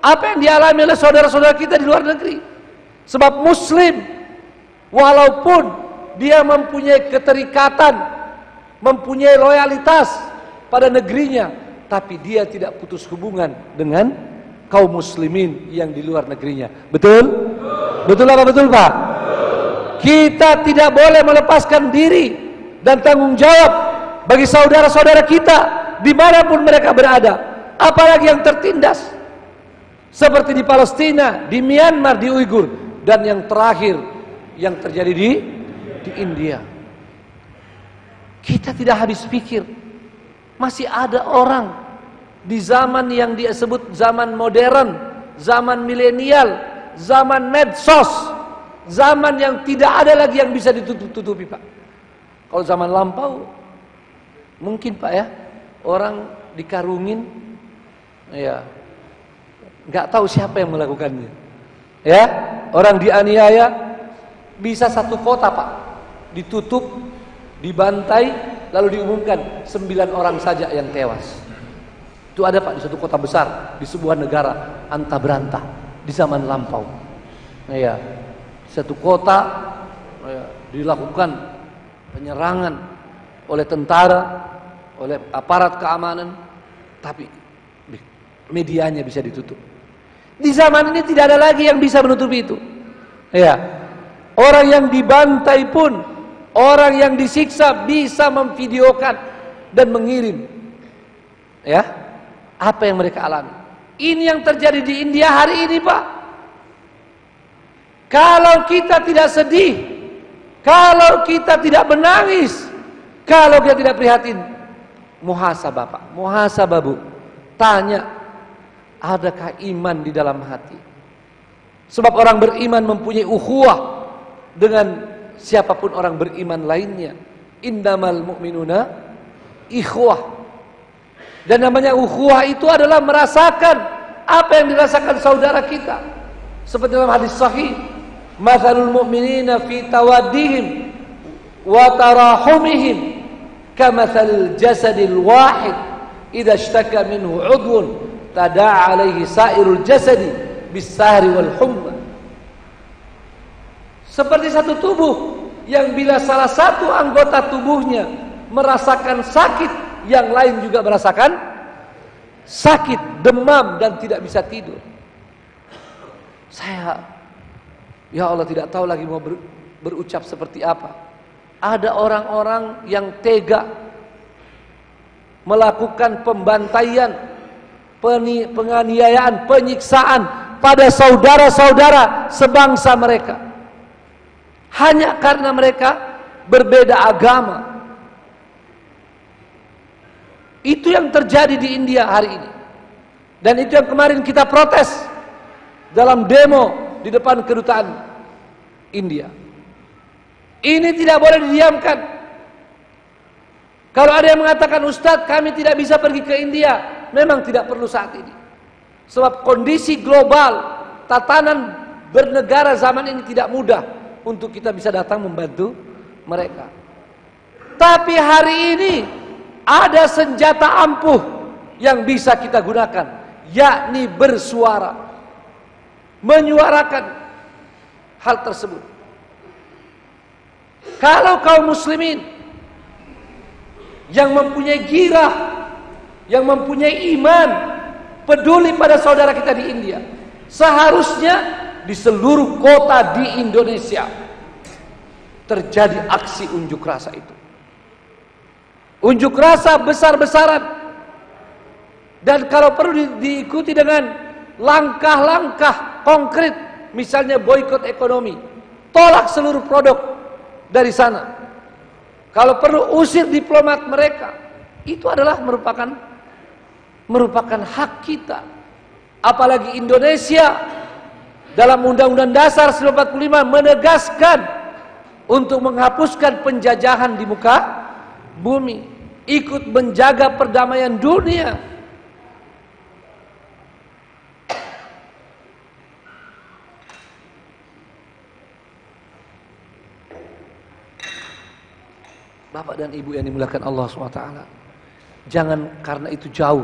apa yang dialami oleh saudara-saudara kita di luar negeri. Sebab muslim walaupun dia mempunyai keterikatan, mempunyai loyalitas pada negerinya, tapi dia tidak putus hubungan dengan kaum muslimin yang di luar negerinya. Betul? Betul apa betul Pak? Kita tidak boleh melepaskan diri dan tanggung jawab bagi saudara-saudara kita dimanapun mereka berada, apalagi yang tertindas seperti di Palestina, di Myanmar, di Uighur, dan yang terakhir yang terjadi di India. Kita tidak habis pikir, masih ada orang di zaman yang dia sebut zaman modern, zaman milenial, zaman medsos, zaman yang tidak ada lagi yang bisa ditutup-tutupi Pak. Kalau zaman lampau mungkin Pak ya, orang dikarungin ya nggak tahu siapa yang melakukannya ya, orang dianiaya bisa satu kota Pak ditutup, dibantai, lalu diumumkan 9 orang saja yang tewas. Itu ada Pak di satu kota besar di sebuah negara antah berantah di zaman lampau ya, satu kota ya, dilakukan penyerangan oleh tentara, oleh aparat keamanan, tapi medianya bisa ditutup. Di zaman ini tidak ada lagi yang bisa menutupi itu. Ya, orang yang dibantai pun, orang yang disiksa bisa memvideokan dan mengirim. Ya, apa yang mereka alami. Ini yang terjadi di India hari ini Pak. Kalau kita tidak sedih, kalau kita tidak menangis, kalau kita tidak prihatin, muhasabah Pak, muhasabah Bu. Tanya, adakah iman di dalam hati? Sebab orang beriman mempunyai ukhuwah dengan siapapun orang beriman lainnya. Innamal mu'minuna ikhwah. Dan namanya ukhuwah itu adalah merasakan apa yang dirasakan saudara kita. Seperti dalam hadis sahih, mathalul mu'minina fi tawaddihim wa tarahumihim kamathalil jasadil wahid idza ishtaka minhu 'udwun tada'a 'alaihi sa'irul jasadi bis-sahri wal humma. Seperti satu tubuh yang bila salah satu anggota tubuhnya merasakan sakit, yang lain juga merasakan sakit, demam dan tidak bisa tidur. Saya, ya Allah, tidak tahu lagi mau berucap seperti apa. Ada orang-orang yang tega melakukan pembantaian, penganiayaan, penyiksaan pada saudara-saudara sebangsa mereka, hanya karena mereka berbeda agama. Itu yang terjadi di India hari ini. Dan itu yang kemarin kita protes dalam demo di depan kedutaan India. Ini tidak boleh didiamkan. Kalau ada yang mengatakan, Ustadz kami tidak bisa pergi ke India, memang tidak perlu saat ini. Sebab kondisi global, tatanan bernegara zaman ini tidak mudah untuk kita bisa datang membantu mereka. Tapi hari ini ada senjata ampuh yang bisa kita gunakan, yakni bersuara, menyuarakan hal tersebut. Kalau kaum muslimin yang mempunyai girah, yang mempunyai iman, peduli pada saudara kita di India, seharusnya di seluruh kota di Indonesia terjadi aksi unjuk rasa itu. Unjuk rasa besar-besaran, dan kalau perlu diikuti dengan langkah-langkah konkret, misalnya boikot ekonomi, tolak seluruh produk dari sana. Kalau perlu usir diplomat mereka. Itu adalah merupakan hak kita. Apalagi Indonesia dalam Undang-Undang Dasar 1945 menegaskan untuk menghapuskan penjajahan di muka bumi, ikut menjaga perdamaian dunia. Bapak dan Ibu yang dimuliakan Allah SWT, jangan karena itu jauh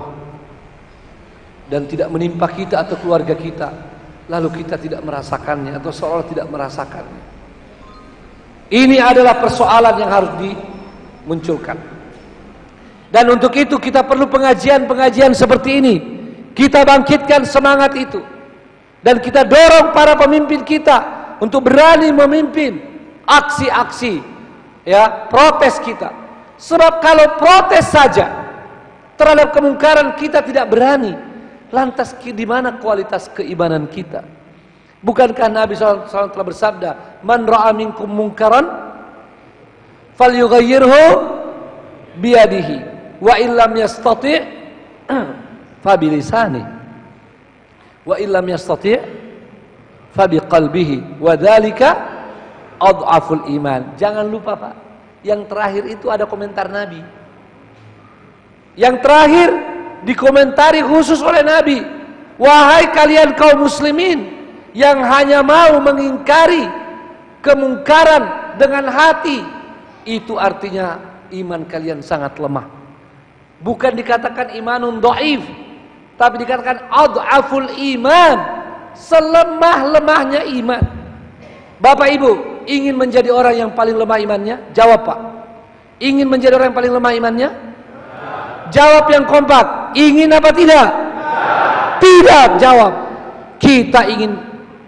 dan tidak menimpa kita atau keluarga kita, lalu kita tidak merasakannya atau seolah tidak merasakannya. Ini adalah persoalan yang harus dimunculkan. Dan untuk itu kita perlu pengajian-pengajian seperti ini. Kita bangkitkan semangat itu. Dan kita dorong para pemimpin kita untuk berani memimpin aksi-aksi, ya, protes kita. Sebab kalau protes saja terhadap kemungkaran kita tidak berani, lantas di mana kualitas keimanan kita? Bukankah Nabi SAW telah bersabda, "Man ra'a minkum munkaran falyughayyirhu biyadihi wa illam yastati' fa bilisanihi wa illam yastati' fa biqalbihi wa dzalika adhaful iman." Jangan lupa, Pak, yang terakhir itu ada komentar Nabi. Yang terakhir dikomentari khusus oleh Nabi, "Wahai kalian kaum muslimin yang hanya mau mengingkari kemungkaran dengan hati, itu artinya iman kalian sangat lemah." Bukan dikatakan imanun dhaif, tapi dikatakan adhaful iman, selemah-lemahnya iman. Bapak Ibu, ingin menjadi orang yang paling lemah imannya? Jawab, Pak. Ingin menjadi orang yang paling lemah imannya? Jawab yang kompak. Ingin apa tidak? Tidak. Jawab. Kita ingin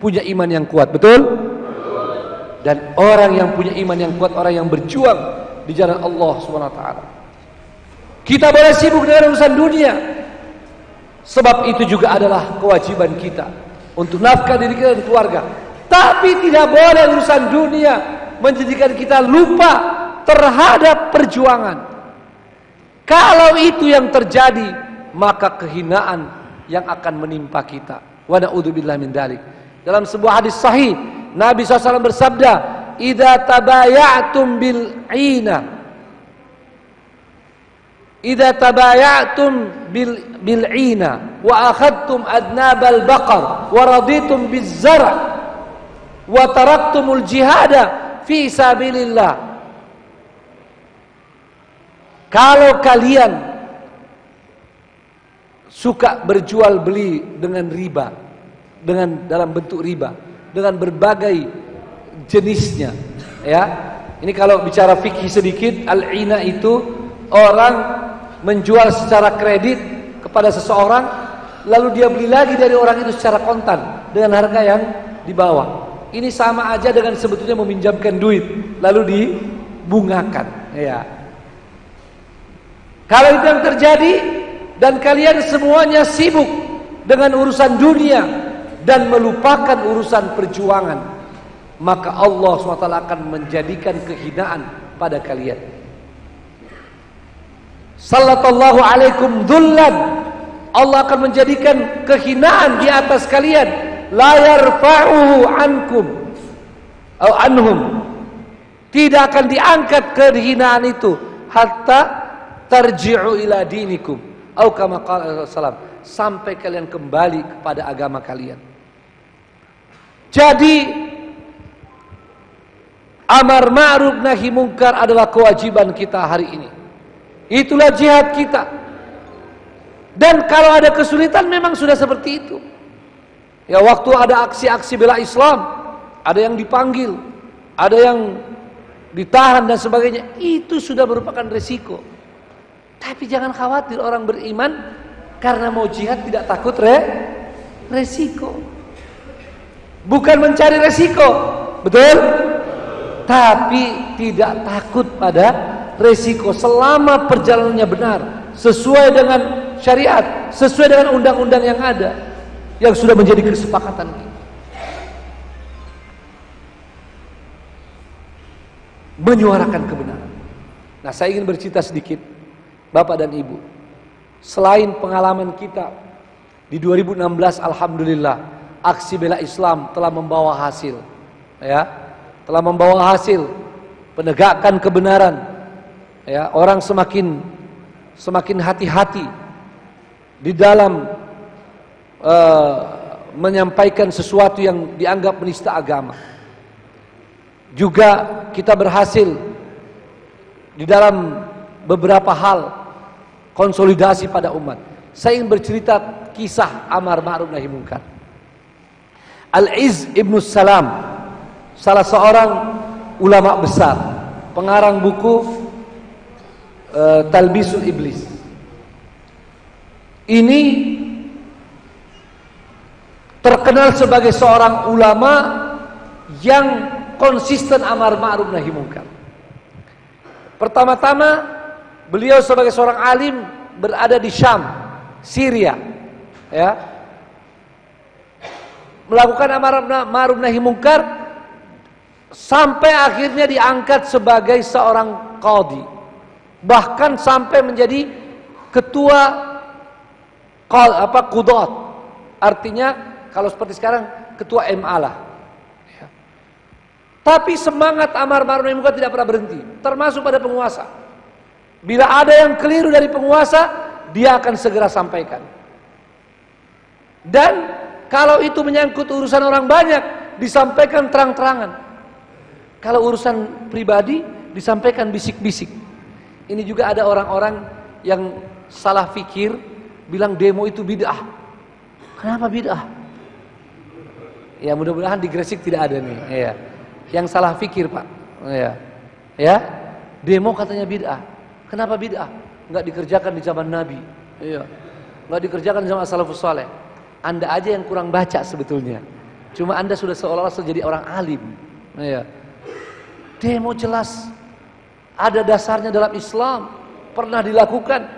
punya iman yang kuat, betul? Dan orang yang punya iman yang kuat, orang yang berjuang di jalan Allah SWT. Kita boleh sibuk dengan urusan dunia, sebab itu juga adalah kewajiban kita untuk nafkah diri kita dan keluarga. Tapi tidak boleh urusan dunia menjadikan kita lupa terhadap perjuangan. Kalau itu yang terjadi, maka kehinaan yang akan menimpa kita. Wa na'udzubillahi min dzalik. Dalam sebuah hadis sahih, Nabi SAW bersabda, "Idza tabaya'tum bil'ina wa akhadtum adnabal baqar wa raditum biz-zar' wa taraktumul jihada fi sabilillah." Kalau kalian suka berjual beli dengan riba, dengan dalam bentuk riba, dengan berbagai jenisnya, ya. Ini kalau bicara fikih sedikit, al-ina itu orang menjual secara kredit kepada seseorang, lalu dia beli lagi dari orang itu secara kontan dengan harga yang di bawah. Ini sama aja dengan sebetulnya meminjamkan duit lalu dibungakan, ya. Kalau itu yang terjadi dan kalian semuanya sibuk dengan urusan dunia dan melupakan urusan perjuangan, maka Allah SWT akan menjadikan kehinaan pada kalian. Sallallahu alaikum dhullan, Allah akan menjadikan kehinaan di atas kalian. La yarfa'uhu ankum atau anhum, tidak akan diangkat kehinaan itu hatta tarji'u ila dinikum atau kama qala sallallahu, sampai kalian kembali kepada agama kalian. Jadi amar ma'ruf nahi munkar adalah kewajiban kita hari ini. Itulah jihad kita. Dan kalau ada kesulitan memang sudah seperti itu. Ya, waktu ada aksi-aksi bela Islam, ada yang dipanggil, ada yang ditahan dan sebagainya, itu sudah merupakan resiko. Tapi jangan khawatir orang beriman karena mau jihad tidak takut resiko. Bukan mencari resiko, betul? Tapi tidak takut pada resiko selama perjalanannya benar, sesuai dengan syariat, sesuai dengan undang-undang yang ada, yang sudah menjadi kesepakatan kita. Menyuarakan kebenaran. Nah, saya ingin bercerita sedikit, Bapak dan Ibu. Selain pengalaman kita di 2016, alhamdulillah, aksi bela Islam telah membawa hasil, ya, telah membawa hasil penegakan kebenaran, ya. Orang semakin hati-hati di dalam menyampaikan sesuatu yang dianggap menista agama. Juga kita berhasil di dalam beberapa hal konsolidasi pada umat. Saya ingin bercerita kisah amar ma'ruf nahi munkar. Al-Izz ibn Salam, salah seorang ulama besar, pengarang buku Talbisul Iblis. Ini terkenal sebagai seorang ulama yang konsisten amar ma'ruf nahi munkar. Pertama-tama beliau sebagai seorang alim berada di Syam, Syria, ya, melakukan amar ma'ruf nahi munkar sampai akhirnya diangkat sebagai seorang qadhi, bahkan sampai menjadi ketua qudat, artinya kalau seperti sekarang ketua MA lah. Tapi semangat amar ma'ruf nahi munkar tidak pernah berhenti, termasuk pada penguasa. Bila ada yang keliru dari penguasa, dia akan segera sampaikan. Dan kalau itu menyangkut urusan orang banyak, disampaikan terang-terangan. Kalau urusan pribadi, disampaikan bisik-bisik. Ini juga ada orang-orang yang salah fikir, bilang demo itu bid'ah. Kenapa bid'ah? Ya mudah-mudahan di Gresik tidak ada nih. Ya. Yang salah fikir Pak, ya, demo katanya bid'ah. Kenapa bid'ah? Enggak dikerjakan di zaman Nabi, ya, enggak dikerjakan di zaman salafus saleh. Anda aja yang kurang baca sebetulnya. Cuma Anda sudah seolah-olah jadi orang alim, ya. Demo jelas ada dasarnya dalam Islam, pernah dilakukan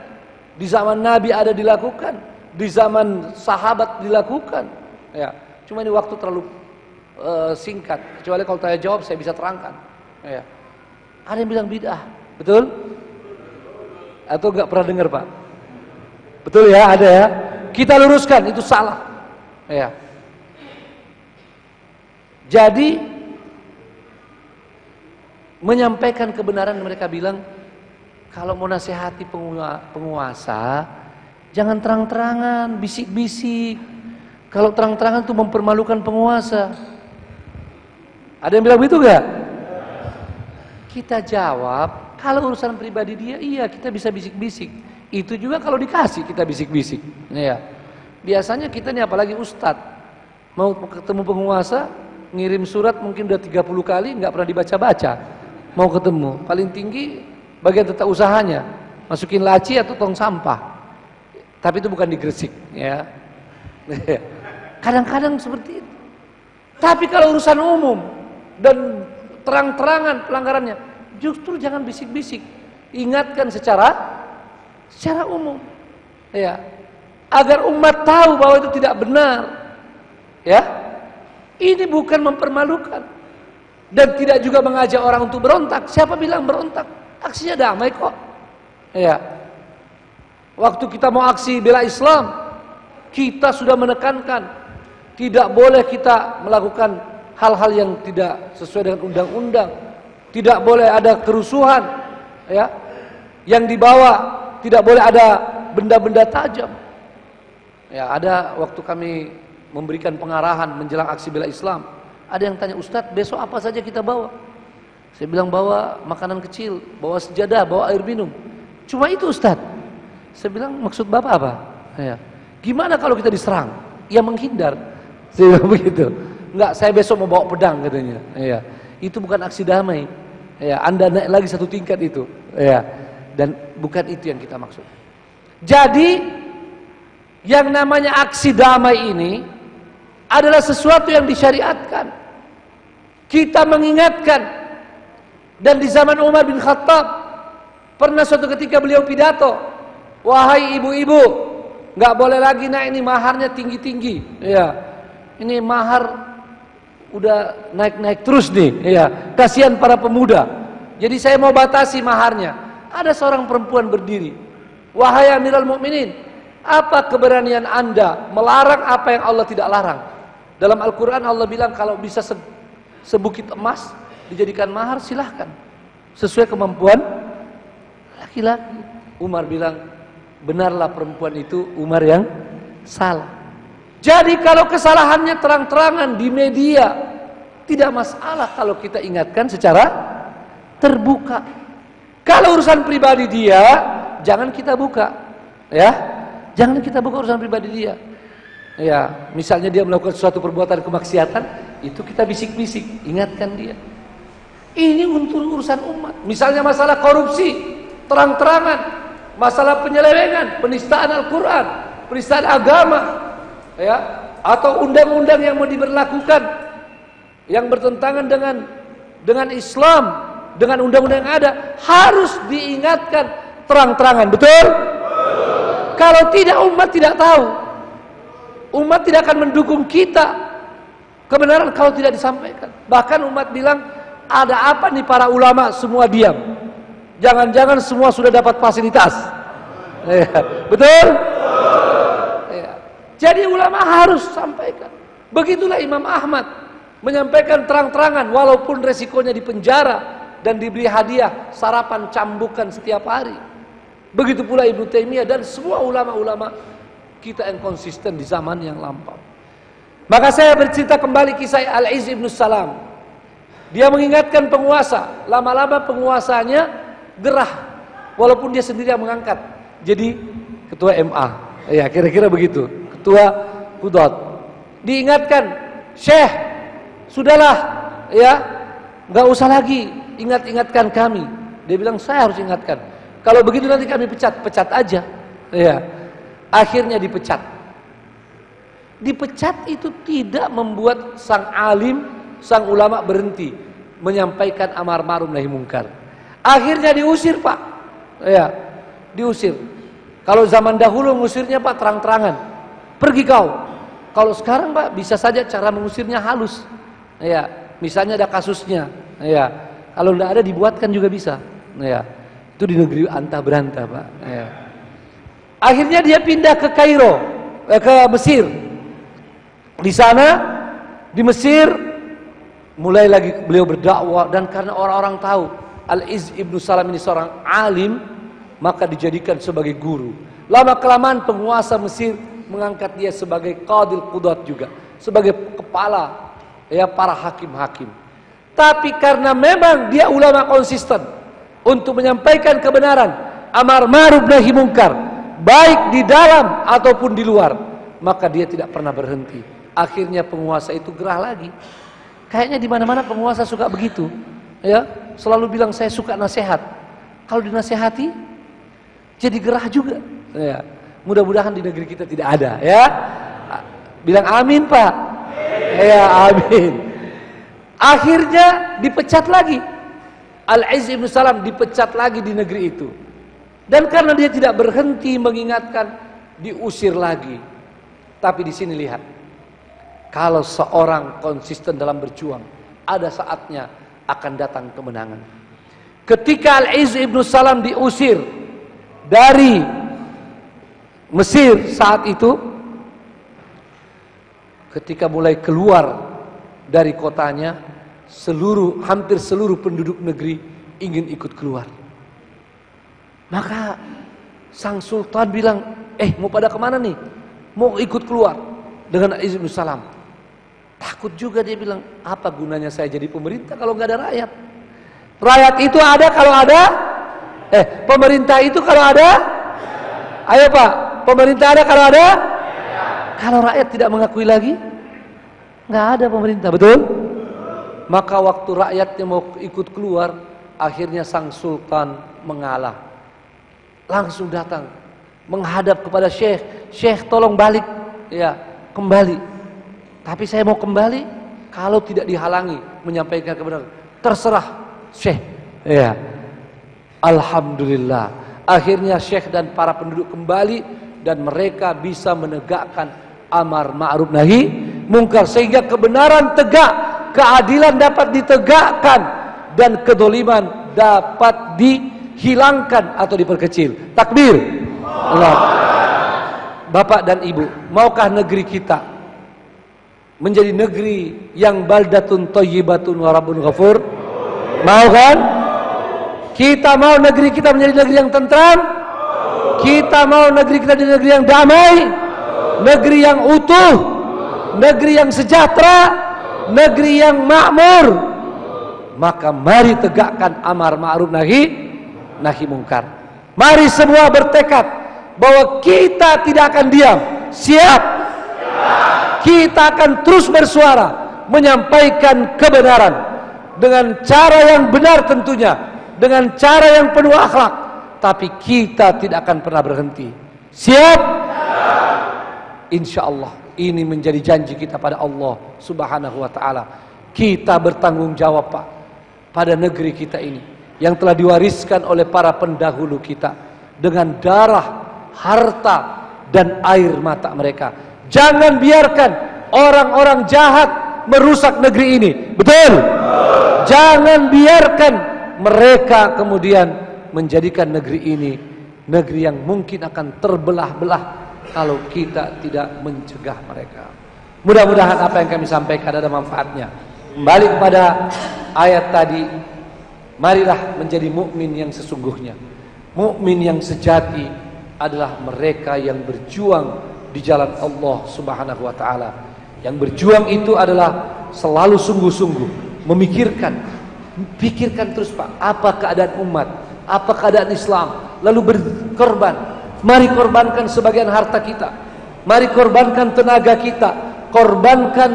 di zaman Nabi, ada dilakukan di zaman sahabat dilakukan, ya. Cuma ini waktu terlalu singkat, kecuali kalau tanya jawab saya bisa terangkan, ya. Ada yang bilang bid'ah, betul? Atau nggak pernah dengar Pak? Betul ya, ada ya. Kita luruskan, itu salah, ya. Jadi menyampaikan kebenaran, mereka bilang kalau mau nasihati penguasa jangan terang-terangan, bisik-bisik. Kalau terang-terangan itu mempermalukan penguasa. Ada yang bilang begitu gak? Kita jawab, kalau urusan pribadi dia, iya kita bisa bisik-bisik. Itu juga kalau dikasih kita bisik-bisik, ya. Biasanya kita nih apalagi ustadz, mau ketemu penguasa, ngirim surat mungkin udah 30 kali, nggak pernah dibaca-baca. Mau ketemu, paling tinggi bagian tata usahanya, masukin laci atau tong sampah. Tapi itu bukan di Gresik, ya. Kadang-kadang seperti itu. Tapi kalau urusan umum dan terang-terangan pelanggarannya, justru jangan bisik-bisik, ingatkan secara umum, ya, agar umat tahu bahwa itu tidak benar, ya. Ini bukan mempermalukan dan tidak juga mengajak orang untuk berontak. Siapa bilang berontak? Aksinya damai kok, ya. Waktu kita mau aksi bela Islam, kita sudah menekankan tidak boleh kita melakukan hal-hal yang tidak sesuai dengan undang-undang. Tidak boleh ada kerusuhan, ya. Yang dibawa tidak boleh ada benda-benda tajam. Ya, ada waktu kami memberikan pengarahan menjelang aksi bela Islam, ada yang tanya, Ustadz besok apa saja kita bawa? Saya bilang bawa makanan kecil, bawa sejadah, bawa air minum. Cuma itu Ustadz. Saya bilang maksud Bapak apa? Ya. Gimana kalau kita diserang? Ya menghindar. Saya bilang begitu. Enggak, saya besok mau bawa pedang katanya. Ya. Itu bukan aksi damai. Ya, Anda naik lagi satu tingkat itu. Ya. Dan bukan itu yang kita maksud. Jadi yang namanya aksi damai ini adalah sesuatu yang disyariatkan. Kita mengingatkan. Dan di zaman Umar bin Khattab pernah suatu ketika beliau pidato, wahai ibu-ibu, nggak boleh lagi naik ini maharnya tinggi-tinggi. Ya, ini mahar udah naik-naik terus nih. Ya, kasihan para pemuda. Jadi saya mau batasi maharnya. Ada seorang perempuan berdiri, wahai Amirul Mukminin, apa keberanian Anda melarang apa yang Allah tidak larang? Dalam Al-Quran Allah bilang kalau bisa sebukit emas dijadikan mahar silahkan, sesuai kemampuan laki-laki. Umar bilang benarlah perempuan itu, Umar yang salah. Jadi kalau kesalahannya terang-terangan di media, tidak masalah kalau kita ingatkan secara terbuka. Kalau urusan pribadi dia, jangan kita buka, ya. Jangan kita buka urusan pribadi dia. Ya, misalnya dia melakukan suatu perbuatan kemaksiatan, itu kita bisik-bisik, ingatkan dia. Ini untuk urusan umat. Misalnya masalah korupsi, terang-terangan, masalah penyelewengan, penistaan Al-Quran, penistaan agama, ya, atau undang-undang yang mau diberlakukan yang bertentangan dengan Islam, dengan undang-undang yang ada, harus diingatkan terang-terangan. Betul? Kalau tidak, umat tidak tahu. Umat tidak akan mendukung kita kebenaran kalau tidak disampaikan. Bahkan umat bilang, ada apa nih para ulama semua diam? Jangan-jangan semua sudah dapat fasilitas. Betul? Jadi ulama harus sampaikan. Begitulah Imam Ahmad menyampaikan terang-terangan, walaupun resikonya dipenjara dan diberi hadiah sarapan cambukan setiap hari. Begitu pula Ibnu Taimiyah dan semua ulama-ulama kita yang konsisten di zaman yang lampau. Maka saya bercerita kembali kisah Al-Izz ibn Salam. Dia mengingatkan penguasa, lama-lama penguasanya gerah, walaupun dia sendiri yang mengangkat jadi ketua MA. Ya, kira-kira begitu, ketua Qudat. Diingatkan, Syekh, sudahlah, ya, nggak usah lagi ingat-ingatkan kami. Dia bilang, saya harus ingatkan. Kalau begitu nanti kami pecat aja. Ya, akhirnya dipecat. Dipecat itu tidak membuat sang alim, sang ulama berhenti menyampaikan amar ma'ruf nahi munkar. Akhirnya diusir, Pak. Ya, diusir. Kalau zaman dahulu ngusirnya, Pak, terang-terangan. Pergi kau. Kalau sekarang, Pak, bisa saja cara mengusirnya halus. Ya, misalnya ada kasusnya. Ya, kalau tidak ada dibuatkan juga bisa. Ya, itu di negeri antah berantah, Pak. Ya. Akhirnya dia pindah ke Kairo, ke Mesir. Di sana, di Mesir, mulai lagi beliau berdakwah, dan karena orang-orang tahu Al-Izz ibn Salam ini seorang alim, maka dijadikan sebagai guru. Lama kelamaan penguasa Mesir mengangkat dia sebagai qadil qudat juga, sebagai kepala, ya, para hakim-hakim. Tapi karena memang dia ulama konsisten untuk menyampaikan kebenaran, amar ma'ruf nahi munkar, baik di dalam ataupun di luar, maka dia tidak pernah berhenti. Akhirnya penguasa itu gerah lagi. Kayaknya di mana-mana penguasa suka begitu, ya, selalu bilang saya suka nasihat. Kalau dinasehati jadi gerah juga. Ya, mudah-mudahan di negeri kita tidak ada, ya. Bilang amin, Pak. Ya, amin. Akhirnya dipecat lagi. Al-Izz ibn Salam dipecat lagi di negeri itu. Dan karena dia tidak berhenti mengingatkan, diusir lagi. Tapi di sini lihat, kalau seorang konsisten dalam berjuang, ada saatnya akan datang kemenangan. Ketika Al-Izz ibn Salam diusir dari Mesir saat itu, ketika mulai keluar dari kotanya, hampir seluruh penduduk negeri ingin ikut keluar. Maka sang sultan bilang, mau pada kemana nih? Mau ikut keluar dengan Al-Izz ibn Salam. Takut juga dia bilang, apa gunanya saya jadi pemerintah kalau nggak ada rakyat? Rakyat itu ada kalau ada, pemerintah itu kalau ada. Ayo, Pak, pemerintah ada kalau ada. Kalau rakyat tidak mengakui lagi, nggak ada pemerintah, betul? Maka waktu rakyatnya mau ikut keluar, akhirnya sang sultan mengalah. Langsung datang menghadap kepada Syekh, Syekh tolong balik, ya, kembali. Tapi saya mau kembali kalau tidak dihalangi menyampaikan kebenaran. Terserah Syekh. Ya. Alhamdulillah. Akhirnya Syekh dan para penduduk kembali dan mereka bisa menegakkan amar ma'ruf nahi munkar sehingga kebenaran tegak, keadilan dapat ditegakkan dan kedoliman dapat dihilangkan atau diperkecil. Takbir. Allah. Bapak dan Ibu, maukah negeri kita menjadi negeri yang baldatun thayyibatun wa rabbun ghafur? Mau kan? Kita mau negeri kita menjadi negeri yang tentram? Kita mau negeri kita menjadi negeri yang damai? Negeri yang utuh? Negeri yang sejahtera? Negeri yang makmur? Maka mari tegakkan amar ma'ruf nahi nahi mungkar. Mari semua bertekad bahwa kita tidak akan diam. Siap? Kita akan terus bersuara menyampaikan kebenaran dengan cara yang benar tentunya, dengan cara yang penuh akhlak, tapi kita tidak akan pernah berhenti. Siap? Insyaallah ini menjadi janji kita pada Allah Subhanahu wa taala. Kita bertanggung jawab, Pak, pada negeri kita ini yang telah diwariskan oleh para pendahulu kita dengan darah, harta dan air mata mereka. Jangan biarkan orang-orang jahat merusak negeri ini. Betul? Jangan biarkan mereka kemudian menjadikan negeri ini negeri yang mungkin akan terbelah-belah kalau kita tidak mencegah mereka. Mudah-mudahan apa yang kami sampaikan ada manfaatnya. Kembali kepada ayat tadi, marilah menjadi mukmin yang sesungguhnya. Mukmin yang sejati adalah mereka yang berjuang di jalan Allah Subhanahu wa taala. Yang berjuang itu adalah selalu sungguh-sungguh memikirkan, pikirkan terus, Pak, apa keadaan umat, apa keadaan Islam, lalu berkorban. Mari korbankan sebagian harta kita, mari korbankan tenaga kita, korbankan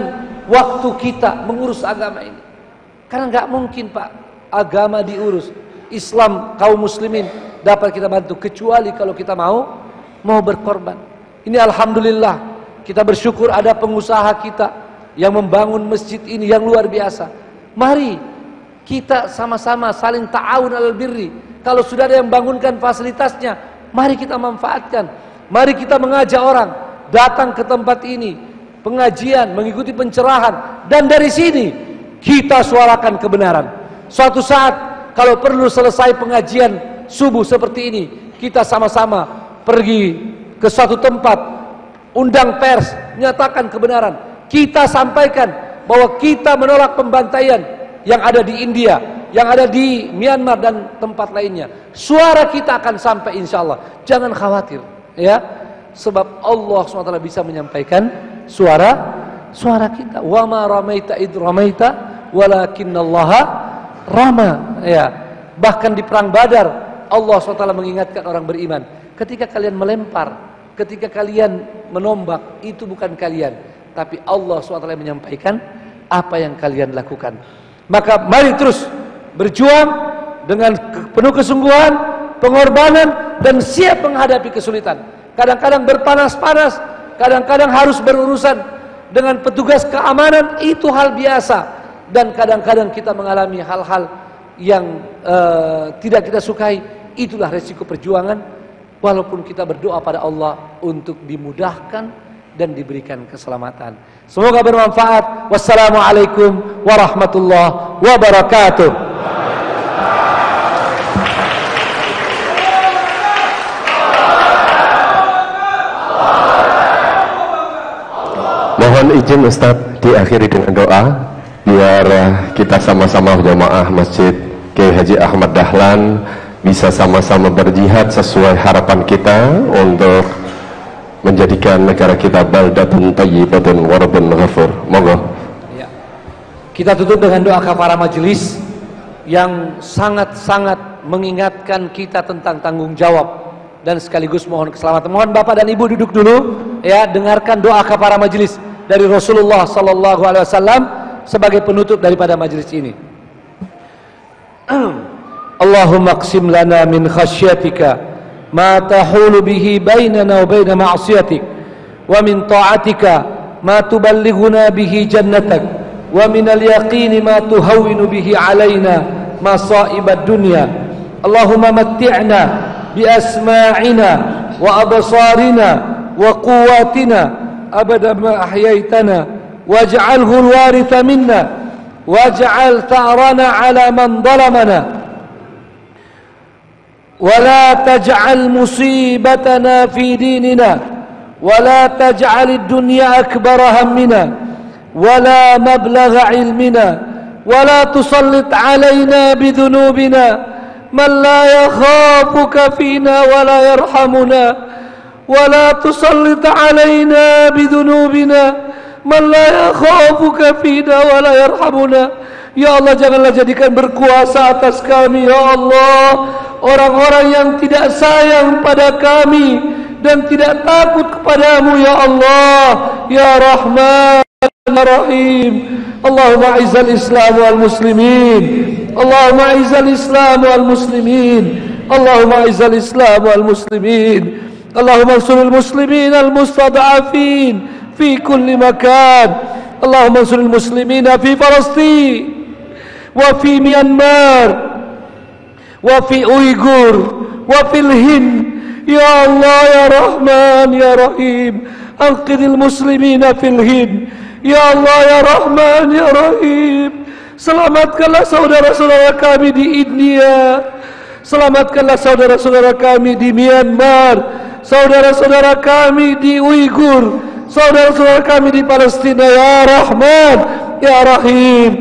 waktu kita mengurus agama ini. Karena nggak mungkin, Pak, agama diurus, Islam, kaum muslimin dapat kita bantu kecuali kalau kita mau berkorban. Ini alhamdulillah kita bersyukur ada pengusaha kita yang membangun masjid ini yang luar biasa. Mari kita sama-sama saling ta'awun alal birri. Kalau sudah ada yang bangunkan fasilitasnya, mari kita manfaatkan. Mari kita mengajak orang datang ke tempat ini, pengajian, mengikuti pencerahan, dan dari sini kita suarakan kebenaran. Suatu saat kalau perlu selesai pengajian subuh seperti ini, kita sama-sama pergi ke suatu tempat, undang pers, nyatakan kebenaran. Kita sampaikan bahwa kita menolak pembantaian yang ada di India, yang ada di Myanmar dan tempat lainnya. Suara kita akan sampai insyaallah. Jangan khawatir, ya. Sebab Allah SWT bisa menyampaikan suara kita. Wa ma ramaita id ramaita walakinallaha rama, ya. Bahkan di perang Badar Allah SWT mengingatkan orang beriman, ketika kalian melempar, ketika kalian menombak, itu bukan kalian, tapi Allah SWT menyampaikan apa yang kalian lakukan. Maka mari terus berjuang dengan penuh kesungguhan, pengorbanan, dan siap menghadapi kesulitan. Kadang-kadang berpanas-panas, kadang-kadang harus berurusan dengan petugas keamanan, itu hal biasa. Dan kadang-kadang kita mengalami hal-hal yang tidak kita sukai. Itulah resiko perjuangan. Walaupun kita berdoa pada Allah untuk dimudahkan dan diberikan keselamatan. Semoga bermanfaat. Wassalamualaikum warahmatullahi wabarakatuh. Mohon izin Ustaz diakhiri dengan doa biar kita sama-sama jamaah Masjid Kiai Haji Ahmad Dahlan bisa sama-sama berjihad sesuai harapan kita untuk menjadikan negara kita baldatun thayyibatun wa rabbun ghafur. Monggo. Ya. Kita tutup dengan doa kafaraah majelis yang sangat-sangat mengingatkan kita tentang tanggung jawab dan sekaligus mohon keselamatan. Mohon Bapak dan Ibu duduk dulu, ya, dengarkan doa kafaraah majelis dari Rasulullah sallallahu alaihi wasallam sebagai penutup daripada majelis ini. Allahumma qsim lana min khasyatika ma tahulu bihi bainana wa baina ma'siyatik wa min ta'atika ma tuballighuna bihi jannatak wa min al-yaqini ma tuhawwinu bihi alaina masa'ibad dunya. Allahumma matti'na bi asma'ina wa absarina wa quwwatina abada ma ahyaitana waj'alhu al-waritha minna waj'al tha'rana 'ala man zalamana ولا تجعل مصيبتنا في ديننا ولا تجعل الدنيا أكبر همنا ولا مبلغ علمنا ولا تسلط علينا بذنوبنا من لا يخافك فينا ولا يرحمنا ولا تسلط علينا بذنوبنا من لا يخافك فينا ولا يرحمنا. Ya Allah, janganlah jadikan berkuasa atas kami, ya Allah, orang-orang yang tidak sayang pada kami dan tidak takut kepadamu ya Allah ya Rahman ya Rahim. Allahumma izzal Islam wal muslimin, Allahumma izzal Islam wal muslimin, Allahumma izzal Islam wal muslimin, Allahumma ansuril muslimin al mustad'afin fi kulli makan, Allahumma ansuril muslimina fi Palestin wa fi Myanmar wa fi Uyghur wa fil Hind ya Allah ya Rahman ya Rahim. Anqidhil muslimina fil Hind ya Allah ya Rahman ya Rahim. Selamatkanlah saudara-saudara kami di India, selamatkanlah saudara-saudara kami di Myanmar, saudara-saudara kami di Uyghur, saudara-saudara kami di Palestina ya Rahman ya Rahim.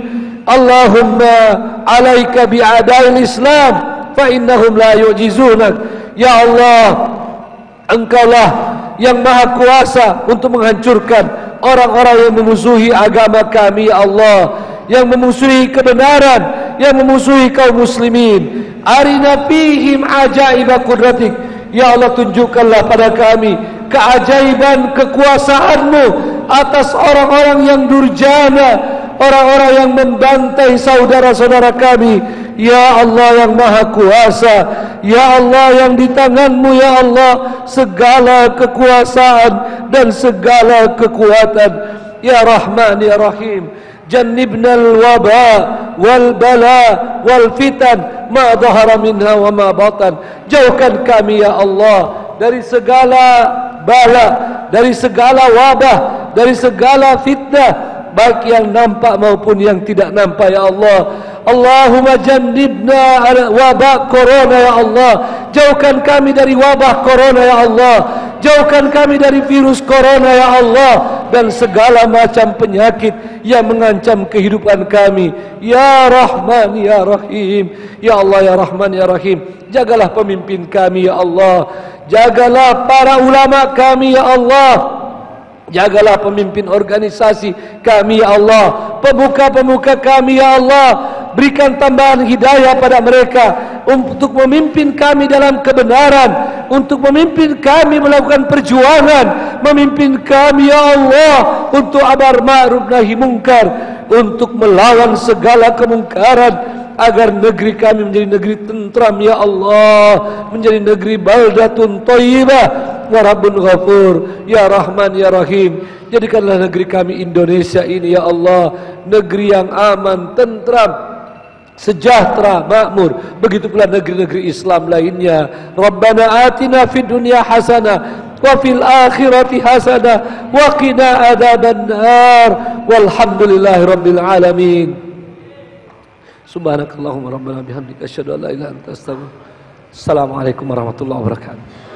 Allahumma alaika bi'adail Islam fa innahum la yu'jizunak. Ya Allah, Engkaulah yang maha kuasa untuk menghancurkan orang-orang yang memusuhi agama kami ya Allah, yang memusuhi kebenaran, yang memusuhi kaum muslimin. Arina fihim ajaiba qudratik. Ya Allah, tunjukkanlah pada kami keajaiban kekuasaan-Mu atas orang-orang yang durjana, orang-orang yang membantai saudara-saudara kami. Ya Allah yang maha kuasa, ya Allah yang di tangan-Mu ya Allah segala kekuasaan dan segala kekuatan. Ya Rahman ya Rahim, jannibna al-waba wal bala wal fitan ma dhahara minha wa ma batan. Jauhkan kami ya Allah dari segala bala, dari segala wabah, dari segala fitnah, baik yang nampak maupun yang tidak nampak ya Allah. Allahumma jannibna wabah corona ya Allah. Jauhkan kami dari wabah corona ya Allah. Jauhkan kami dari virus corona ya Allah, dan segala macam penyakit yang mengancam kehidupan kami. Ya Rahman ya Rahim, ya Allah ya Rahman ya Rahim. Jagalah pemimpin kami ya Allah, jagalah para ulama kami ya Allah, jagalah pemimpin organisasi kami ya Allah, pemuka-pemuka kami ya Allah. Berikan tambahan hidayah pada mereka untuk memimpin kami dalam kebenaran, untuk memimpin kami melakukan perjuangan, memimpin kami ya Allah untuk amar ma'ruf nahi mungkar, untuk melawan segala kemungkaran, agar negeri kami menjadi negeri tentram ya Allah, menjadi negeri baldatun thayyibah wa rabbun ghafur ya Rahman ya Rahim. Jadikanlah negeri kami Indonesia ini ya Allah negeri yang aman, tentram, sejahtera, makmur. Begitu pula negeri-negeri Islam lainnya. Rabbana atina fid dunya hasanah wa fil akhirati hasanah wa qina adzabannar. Walhamdulillahi rabbil alamin. Subhanakallahumma rabbana bihamdika asyhadu an la ilaha illa anta astaghfiruka. Assalamualaikum warahmatullahi wabarakatuh.